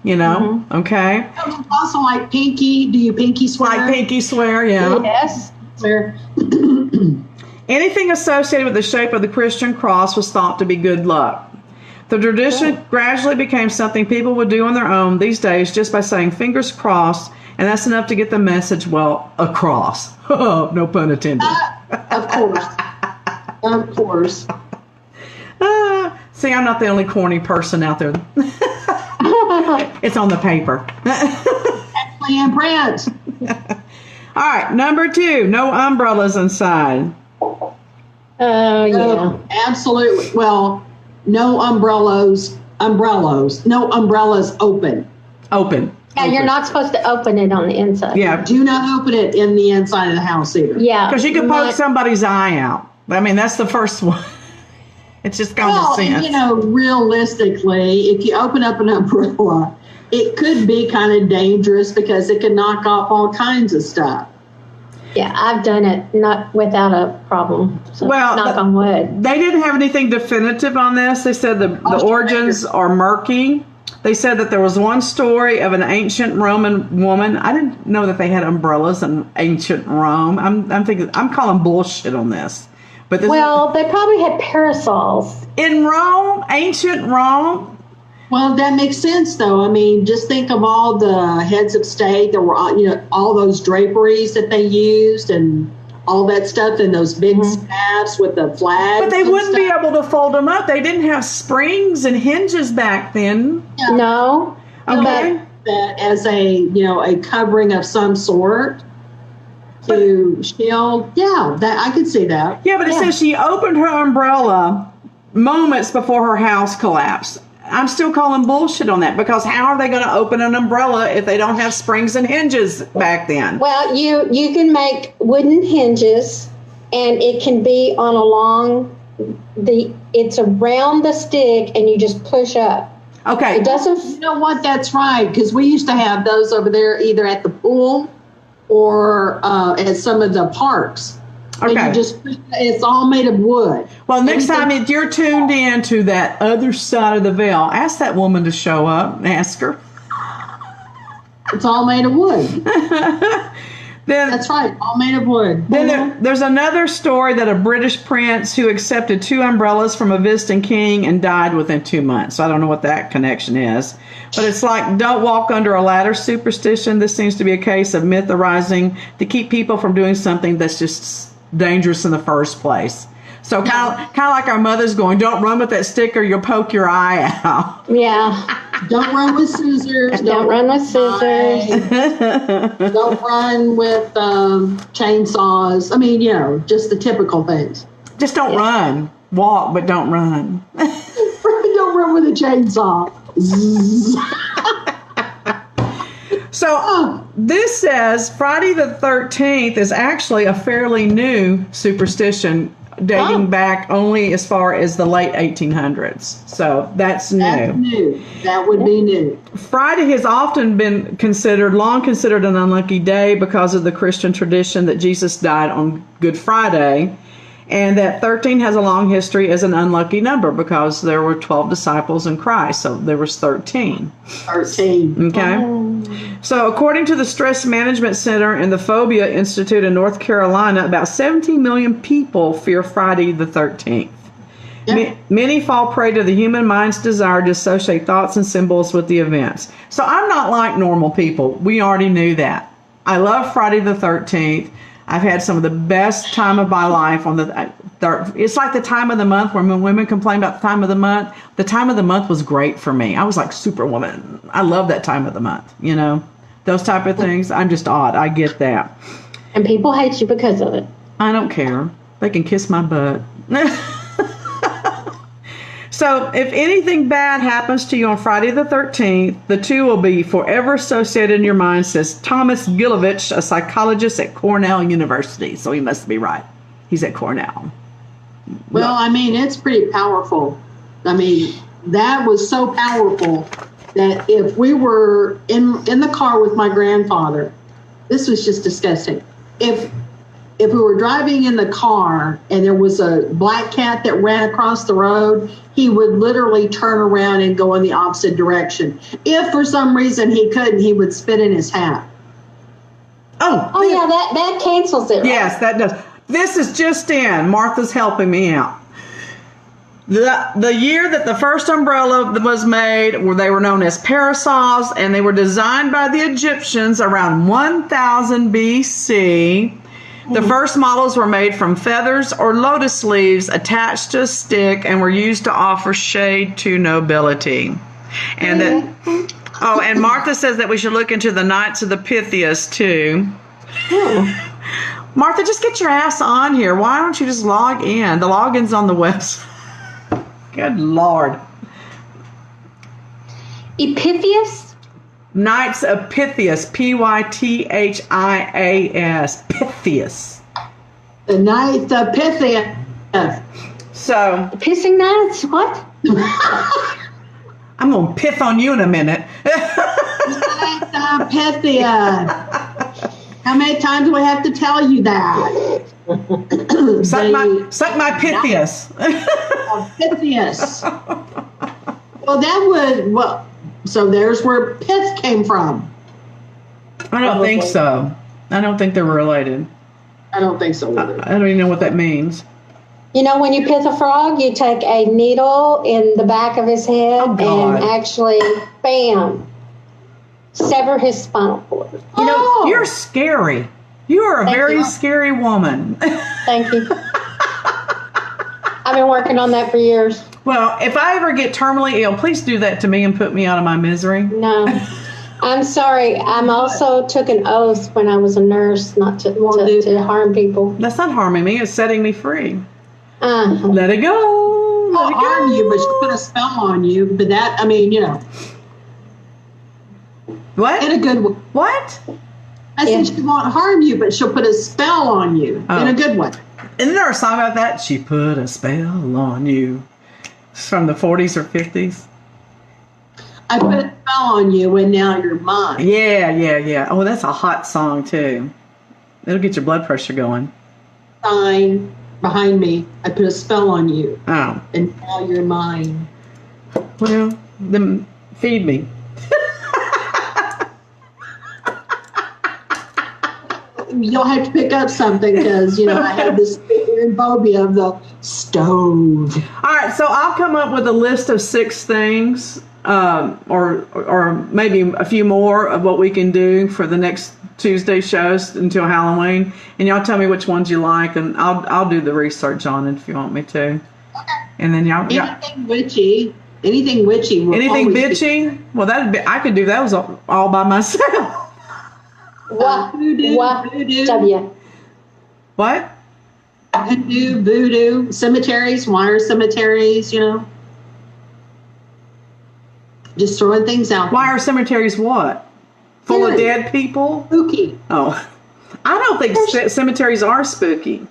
you know, okay? Also like pinky. Do you pinky swear? Like pinky swear, yeah. Yes. Swear. Anything associated with the shape of the Christian cross was thought to be good luck. The tradition gradually became something people would do on their own these days just by saying fingers crossed, and that's enough to get the message, well, across. No pun intended. Of course. Of course. See, I'm not the only corny person out there. It's on the paper. Actually, in print. All right, number 2, no umbrellas inside. Oh, yeah. Absolutely. Well, no umbrellas. No umbrellas open. Open. Yeah, you're not supposed to open it on the inside. Yeah. Do not open it in the inside of the house either. Yeah. Because you can poke somebody's eye out. I mean, that's the first one. It's just common sense. You know, realistically, if you open up an umbrella, it could be kind of dangerous because it can knock off all kinds of stuff. Yeah, I've done it not without a problem. So Well, knock on wood. They didn't have anything definitive on this. They said the origins are murky. They said that there was one story of an ancient Roman woman. I didn't know that they had umbrellas in ancient Rome. I'm calling bullshit on this. But this They probably had parasols. in Rome, ancient Rome. Well, that makes sense, though. I mean, just think of all the heads of state. There were, all those draperies that they used and all that stuff, and those big staffs with the flags. But they wouldn't be able to fold them up. They didn't have springs and hinges back then. Yeah. No. Okay. That as a covering of some sort to shield. Yeah, that I could see that. Yeah, but it says she opened her umbrella moments before her house collapsed. I'm still calling bullshit on that because how are they going to open an umbrella if they don't have springs and hinges back then? Well, you can make wooden hinges, and it can be on it's around the stick, and you just push up. Okay. It doesn't. You know what? That's right, because we used to have those over there either at the pool or at some of the parks. Okay. And it's all made of wood. Well, next time if you're tuned in to that other side of the veil, ask that woman to show up and ask her. It's all made of wood. Then That's right, all made of wood. Then there's another story that a British prince who accepted 2 umbrellas from a visiting king and died within 2 months. So I don't know what that connection is. But it's like, don't walk under a ladder superstition. This seems to be a case of myth arising to keep people from doing something that's just dangerous in the first place. So kind of like our mothers going, don't run with that stick or you'll poke your eye out. Yeah. Don't run with scissors. Don't run with scissors. Don't run with chainsaws. I mean, just the typical things. Just don't run. Walk, but don't run. Don't run with a chainsaw. So this says Friday the 13th is actually a fairly new superstition, dating back only as far as the late 1800s. So that's new. That's new. That would be new. Friday has often been long considered an unlucky day because of the Christian tradition that Jesus died on Good Friday, and that 13 has a long history as an unlucky number because there were 12 disciples in Christ, so there was 13. 13. Okay. So according to the Stress Management Center and the Phobia Institute in North Carolina, about 17 million people fear Friday the 13th. Yep. Many fall prey to the human mind's desire to associate thoughts and symbols with the events. So I'm not like normal people. We already knew that. I love Friday the 13th. I've had some of the best time of my life on it's like the time of the month when women complain about the time of the month. The time of the month was great for me. I was like Superwoman. I love that time of the month, those type of things. I'm just odd. I get that. And people hate you because of it. I don't care. They can kiss my butt. So if anything bad happens to you on Friday the 13th, the two will be forever associated in your mind, says Thomas Gilovich, a psychologist at Cornell University. So he must be right. He's at Cornell. Well, I mean, it's pretty powerful. I mean, that was so powerful that if we were in the car with my grandfather, this was just disgusting. If we were driving in the car and there was a black cat that ran across the road, he would literally turn around and go in the opposite direction. If for some reason he couldn't, he would spit in his hat. Oh yeah, that cancels it. Right? Yes, that does. This is just in. Martha's helping me out. The year that the first umbrella was made, they were known as parasols, and they were designed by the Egyptians around 1000 BC. The first models were made from feathers or lotus leaves attached to a stick and were used to offer shade to nobility. And and Martha says that we should look into the Knights of the Pythias too. Martha, just get your ass on here. Why don't you just log in? The login's on the website. Good Lord. Epiphius? Knights of Pythias, Pythias, Pythias. The Knights of Pythias. So, Pissing Knights? What? I'm gonna pith on you in a minute. Knights of Pythias. How many times do I have to tell you that? Suck my Pythias. Pythias. So there's where pith came from. I don't think so. I don't think they're related. I don't think so either. I don't even know what that means. When you pith a frog, you take a needle in the back of his head and actually, bam, sever his spinal cord. You're scary. You are a very scary woman. Thank you. I've been working on that for years. Well, if I ever get terminally ill, please do that to me and put me out of my misery. No. I'm sorry. I'm also took an oath when I was a nurse not to harm people. That's not harming me. It's setting me free. Uh-huh. Let it go. She'll harm you, but she'll put a spell on you. But that, What? in a good way. What? I said she won't harm you, but she'll put a spell on you in a good way. Isn't there a song about that? She put a spell on you. It's from the 40s or 50s. I put a spell on you, and now you're mine. Yeah. Oh, that's a hot song, too. It'll get your blood pressure going. Sign behind me. I put a spell on you. Oh. And now you're mine. Well, then feed me. You'll have to pick up something because, I have this phobia of the stove. All right, so I'll come up with a list of 6 things, or maybe a few more of what we can do for the next Tuesday shows until Halloween, and y'all tell me which ones you like, and I'll do the research on it if you want me to. Okay. And then y'all Anything witchy. anything witchy. Will Anything always bitchy? Well, I could do that was all by myself. Voodoo. What? Voodoo, cemeteries, wire cemeteries, just throwing things out. Why are cemeteries what? Full of dead people? Spooky. Oh, I don't think cemeteries are spooky.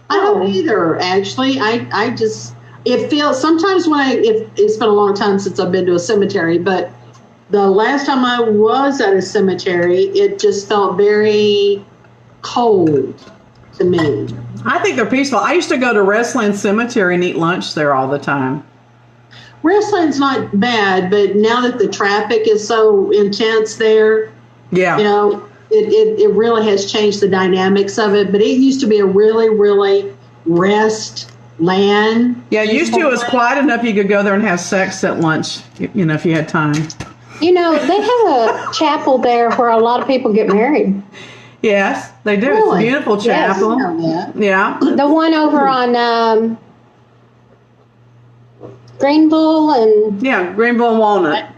I don't either, actually. I just, it feels, sometimes when it's been a long time since I've been to a cemetery, but the last time I was at a cemetery, it just felt very cold to me. I think they're peaceful. I used to go to Wrestling Cemetery and eat lunch there all the time. Wrestling's not bad, but now that the traffic is so intense there, Yeah. It really has changed the dynamics of it. But it used to be a really, really rest land. Yeah, used to it was quiet enough you could go there and have sex at lunch, if you had time. They have a chapel there where a lot of people get married. Yes, they do. Really? It's a beautiful Yes, chapel. I know that. Yeah. The one over on Greenville and Greenville and Walnut.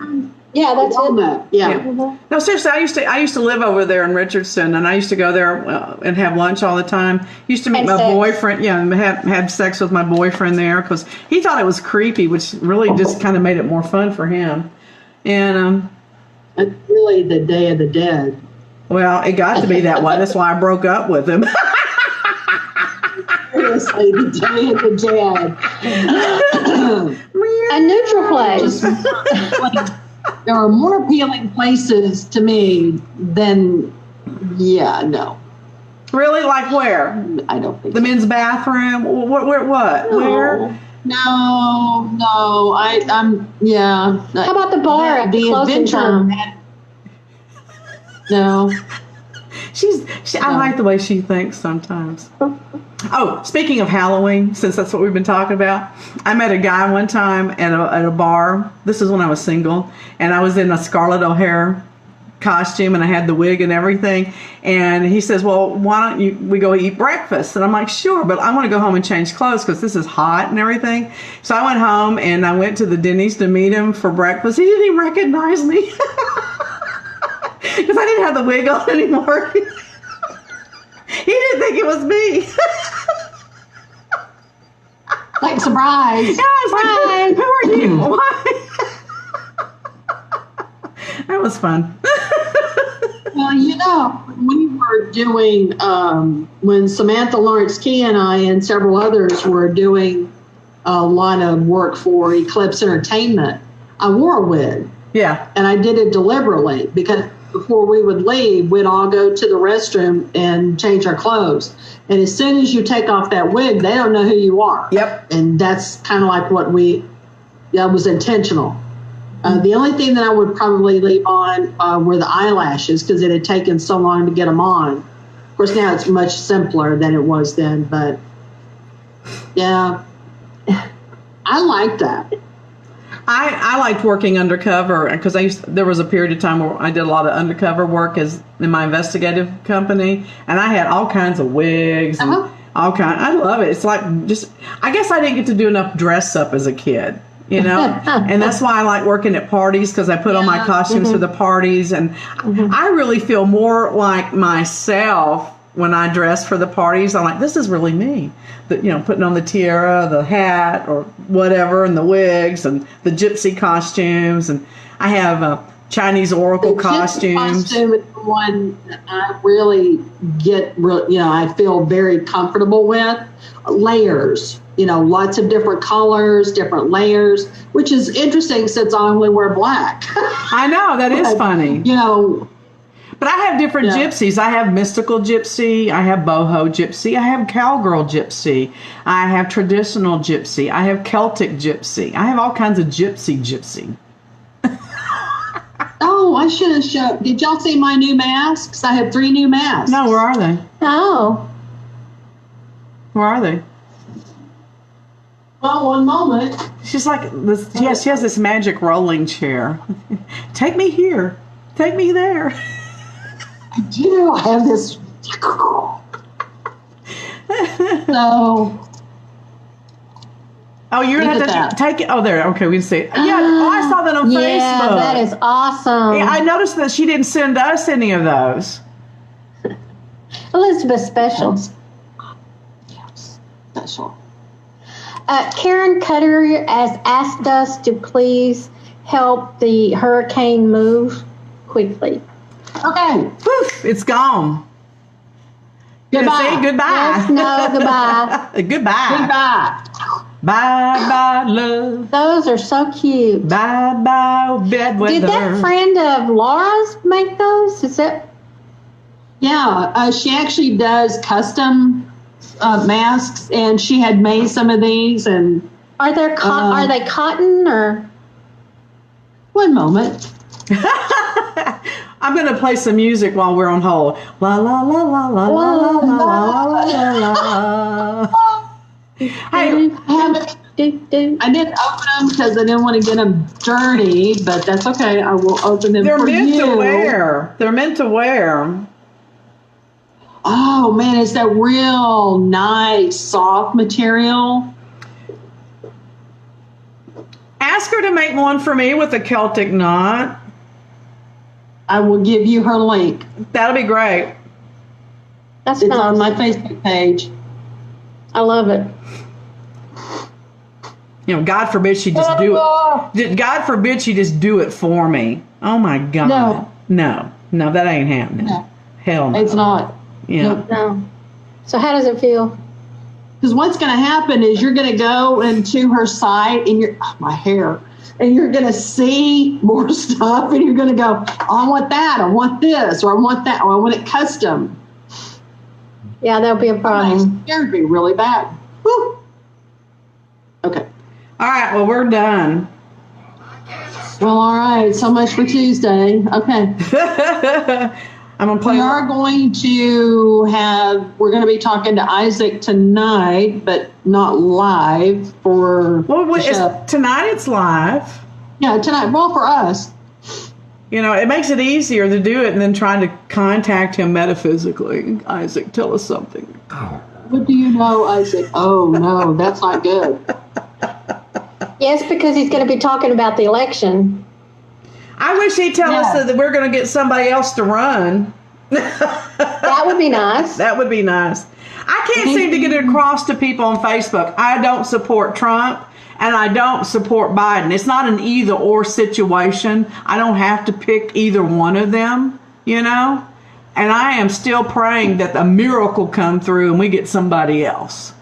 that's it. Yeah. No, seriously, I used to live over there in Richardson, and I used to go there and have lunch all the time. Used to meet my boyfriend, and have sex with my boyfriend there because he thought it was creepy, which really just kind of made it more fun for him. And It's really the Day of the Dead. well, it got to be that way. That's why I broke up with him. Seriously, the Day of the Dead. A neutral place. There are more appealing places to me than, no. Really? Like where? I don't think The men's bathroom? What? Where? Where? No, I'm. How about the bar at the closing time? No. I like the way she thinks sometimes. Oh, speaking of Halloween, since that's what we've been talking about, I met a guy one time at a bar. This is when I was single, and I was in a Scarlett O'Hara costume, and I had the wig and everything. And he says, "Well, why don't we go eat breakfast?" And I'm like, "Sure, but I want to go home and change clothes because this is hot and everything." So I went home and I went to the Denny's to meet him for breakfast. He didn't even recognize me because I didn't have the wig on anymore. He didn't think it was me. Like, surprise. Yeah, I was like, who are you? Why? That was fun. Well, we were doing, when Samantha Lawrence Key and I and several others were doing a lot of work for Eclipse Entertainment, I wore a wig. Yeah. And I did it deliberately because before we would leave, we'd all go to the restroom and change our clothes. And as soon as you take off that wig, they don't know who you are. Yep. And that's kind of like that was intentional. The only thing that I would probably leave on were the eyelashes because it had taken so long to get them on. Of course, now it's much simpler than it was then. But, yeah, I like that. I liked working undercover because there was a period of time where I did a lot of undercover work in my investigative company, and I had all kinds of wigs and all kinds. I love it. It's like I guess I didn't get to do enough dress up as a kid, and that's why I like working at parties because I put on my costumes for the parties, and I really feel more like myself when I dress for the parties. I'm like, this is really me. Putting on the tiara, the hat, or whatever, and the wigs, and the gypsy costumes, and I have Chinese oracle costumes. Costume is the one that I really I feel very comfortable with. Layers, lots of different colors, different layers, which is interesting since I only wear black. I know, that is funny. But I have different gypsies. I have mystical gypsy. I have boho gypsy. I have cowgirl gypsy. I have traditional gypsy. I have Celtic gypsy. I have all kinds of gypsy. Oh, I should have showed. Did y'all see my new masks? I have 3 new masks. No, where are they? Oh. Where are they? Well, one moment. She's like this. Yes, she has this magic rolling chair. Take me here. Take me there. I do. I have this. So. Oh, you're going to Look have at to take it. Oh, there. Okay, we can see it. Yeah, I saw that on Yeah, Facebook. that is awesome. Yeah, I noticed that she didn't send us any of those. Elizabeth Specials. Special. Karen Cutter has asked us to please help the hurricane move quickly. Okay. Poof, it's gone. Goodbye. See, goodbye. Yes, no, goodbye. Goodbye. Goodbye. Bye, bye, love. Those are so cute. Bye, bye, bad weather. Did that friend of Laura's make those? Is that? Yeah, she actually does custom masks, and she had made some of these. And Are they cotton or? one moment. I'm going to play some music while we're on hold. La la la la la la la la la la la. Hey, I didn't open them because I didn't want to get them dirty, but that's okay. I will open them they're for meant you. to wear. They're meant to wear. Oh man, it's that real nice soft material. Ask her to make one for me with a Celtic knot. I will give you her link. That'll be great. That's It's nice. on my Facebook page. I love it. You know, God forbid she just do it. God forbid she just do it for me. Oh my God. No, that ain't happening. No. Hell no. It's not. Yeah. Nope. No. So how does it feel? Because what's going to happen is you're going to go into her site and my hair, and you're going to see more stuff, and you're going to go, oh, I want that, I want this, or I want that, or I want it custom. Yeah, that'll be a problem. It scared me really bad. Woo. Okay. All right. Well, we're done. Well, all right. So much for Tuesday. Okay. I'm gonna play. We're going to be talking to Isaac tonight, but not live for the show. Tonight it's live. Yeah, tonight. Well, for us. You know, it makes it easier to do it than trying to contact him metaphysically. Isaac, tell us something. What do you know, Isaac? Oh, no, that's not good. Yes, because he's going to be talking about the election. I wish he'd tell us that we're going to get somebody else to run. That would be nice. That would be nice. I can't seem to get it across to people on Facebook. I don't support Trump and I don't support Biden. It's not an either or situation. I don't have to pick either one of them, you know? And I am still praying that a miracle come through and we get somebody else.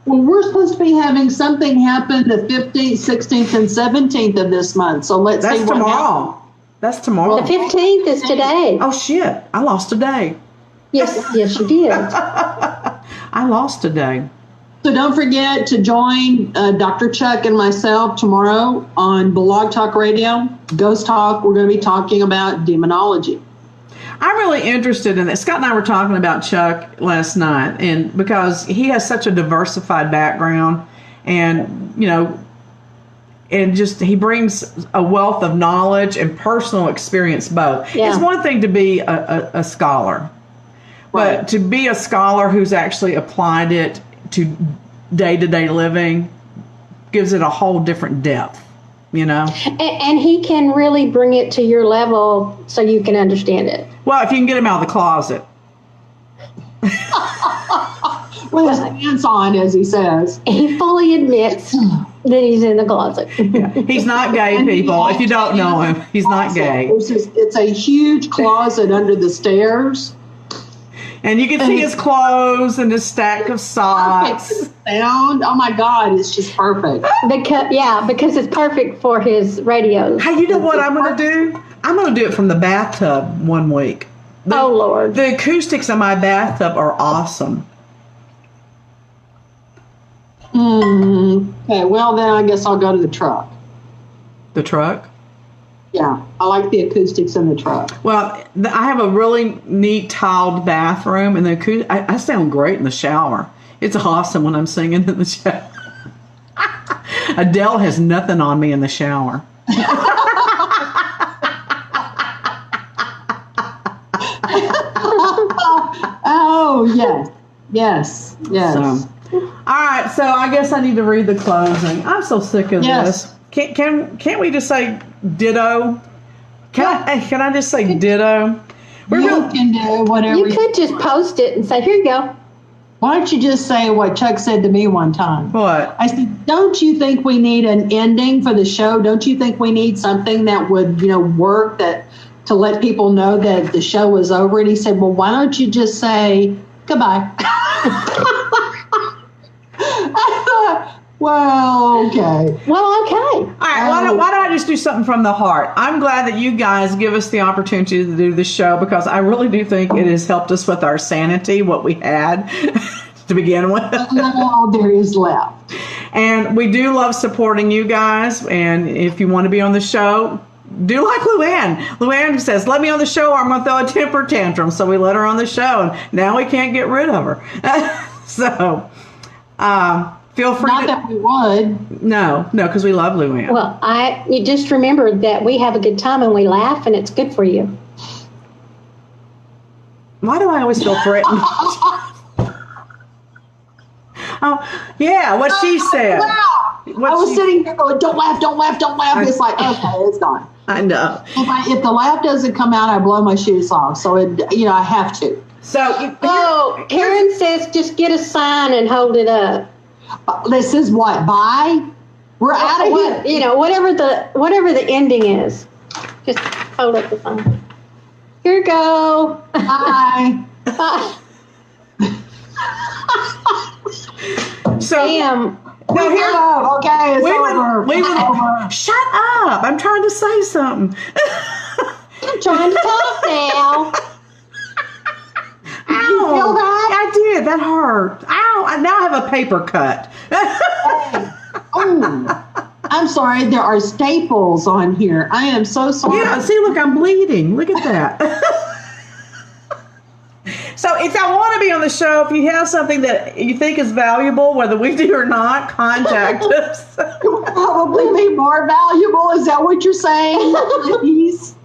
Well, we're supposed to be having something happen the 15th, 16th, and 17th of this month. So let's see what tomorrow. happens. That's tomorrow. The 15th is today. Oh, shit. I lost a day. Yes, you did. I lost a day. So don't forget to join Dr. Chuck and myself tomorrow on Blog Talk Radio, Ghost Talk. We're going to be talking about demonology. I'm really interested in it. Scott and I were talking about Chuck last night, and because he has such a diversified background, and you know, and just he brings a wealth of knowledge and personal experience both. Yeah. It's one thing to be a scholar, Right. but to be a scholar who's actually applied it to day-to-day living gives it a whole different depth, you know? And he can really bring it to your level so you can understand it. Well, if you can get him out of the closet. With his pants on, as he says. He fully admits that he's in the closet. He's not gay, people. If you don't know him, he's not gay. It's a huge closet under the stairs. And you can see his clothes and his stack of socks. Perfect sound. Oh my God, it's just perfect. Because it's perfect for his radio. Hey, you know what I'm going to do? I'm going to do it from the bathtub one week. Oh, Lord. The acoustics in my bathtub are awesome. Okay, well then I guess I'll go to the truck. The truck? Yeah, I like the acoustics in the truck. Well, I have a really neat tiled bathroom, and I sound great in the shower. It's awesome when I'm singing in the shower. Adele has nothing on me in the shower. Oh, yes. So, all right, so I guess I need to read the closing. I'm so sick of Yes. this. Can't we just say ditto? Can I just say ditto? You can do whatever. You could just post it and say, here you go. Why don't you just say what Chuck said to me one time? What? I said, don't you think we need an ending for the show? Don't you think we need something that would, work to let people know that the show was over? And he said, well, why don't you just say goodbye? I thought, well, okay. Well, okay. All right, why don't I just do something from the heart? I'm glad that you guys give us the opportunity to do the show because I really do think it has helped us with our sanity, what we had to begin with. All there is left. And we do love supporting you guys. And if you want to be on the show, do like Luann. Luann says, let me on the show or I'm going to throw a temper tantrum. So we let her on the show and now we can't get rid of her. So, feel free. Not that we would. No, because we love Luann. Well, you just remember that we have a good time and we laugh and it's good for you. Why do I always feel threatened? Oh, yeah, what she said. Wow. I was sitting there going, don't laugh, don't laugh, don't laugh. It's like, okay, it's gone. I know. If the laugh doesn't come out, I blow my shoes off. So, I have to. So, Karen says just get a sign and hold it up. This is what? Bye? We're out of here. Whatever the ending is, just hold up the sign. Here you go. Bye. Bye. So, Damn. no, here. Okay, it's over. Shut up. I'm trying to say something. I'm trying to talk now. Did you feel that? I did. That hurt. Ow. Now I have a paper cut. Oh, I'm sorry. There are staples on here. I am so sorry. Yeah, see, look, I'm bleeding. Look at that. So if y'all want to be on the show, if you have something that you think is valuable, whether we do or not, contact us. It would probably be more valuable. Is that what you're saying? Please.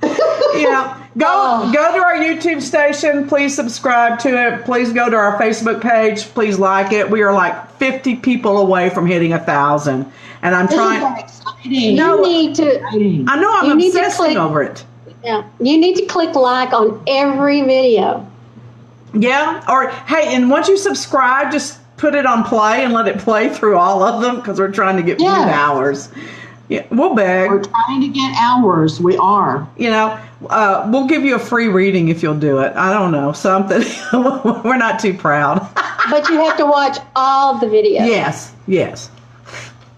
Yeah. Go to our YouTube station. Please subscribe to it. Please go to our Facebook page. Please like it. We are like 50 people away from hitting 1,000. And I'm trying. Exciting. No, You need to. I know I'm obsessing over it. Yeah, you need to click like on every video. Yeah. Or, hey, and once you subscribe, just put it on play and let it play through all of them because we're trying to get viewed hours. Yeah, we'll beg. We're trying to get hours. We are. We'll give you a free reading if you'll do it. I don't know, something. We're not too proud. But you have to watch all the videos. Yes.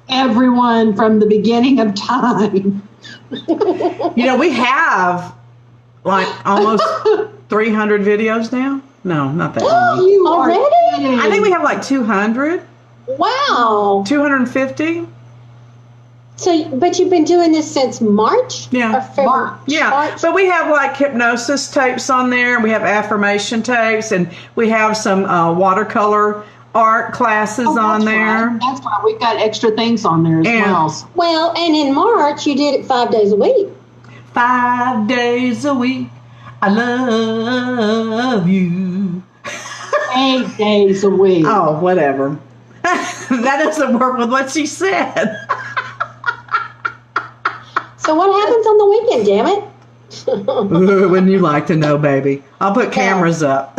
Everyone from the beginning of time. We have like almost 300 videos now. No, not that many. You Already? are kidding. I think we have like 200, Wow. 250. So, but you've been doing this since March? Yeah. Or February? Yeah, March? but we have like hypnosis tapes on there. We have affirmation tapes, and we have some watercolor art classes on there. Right. That's right. We've got extra things on there as well. Well, and in March, you did it 5 days a week. 5 days a week. I love you. 8 days a week. Oh, whatever. That doesn't work with what she said. So what happens on the weekend, damn it? Wouldn't you like to know, baby? I'll put cameras up.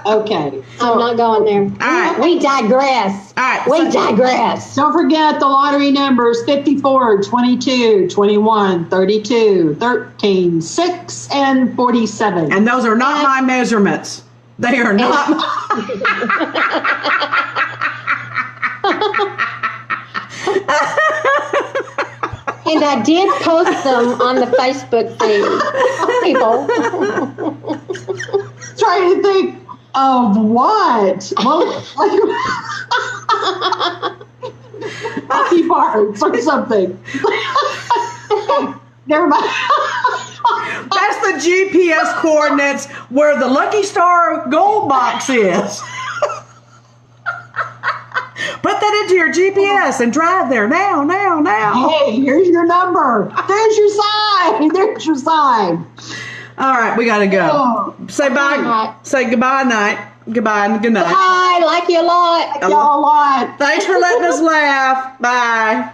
Okay. I'm not going there. All right. We digress. All right. We digress. Don't forget the lottery numbers 54, 22, 21, 32, 13, 6, and 47. And those are not my measurements. They are not. And I did post them on the Facebook feed. People. Trying to think of what? Lucky parts or something. Never mind. That's the GPS coordinates where the Lucky Star gold box is. Put that into your GPS and drive there now. Hey, here's your number. There's your sign. There's your sign. All right, we gotta go. Oh, Say bye. night. Say goodbye night. Goodbye and good night. Hi, like you a lot. y'all a lot. Thanks for letting us laugh. Bye.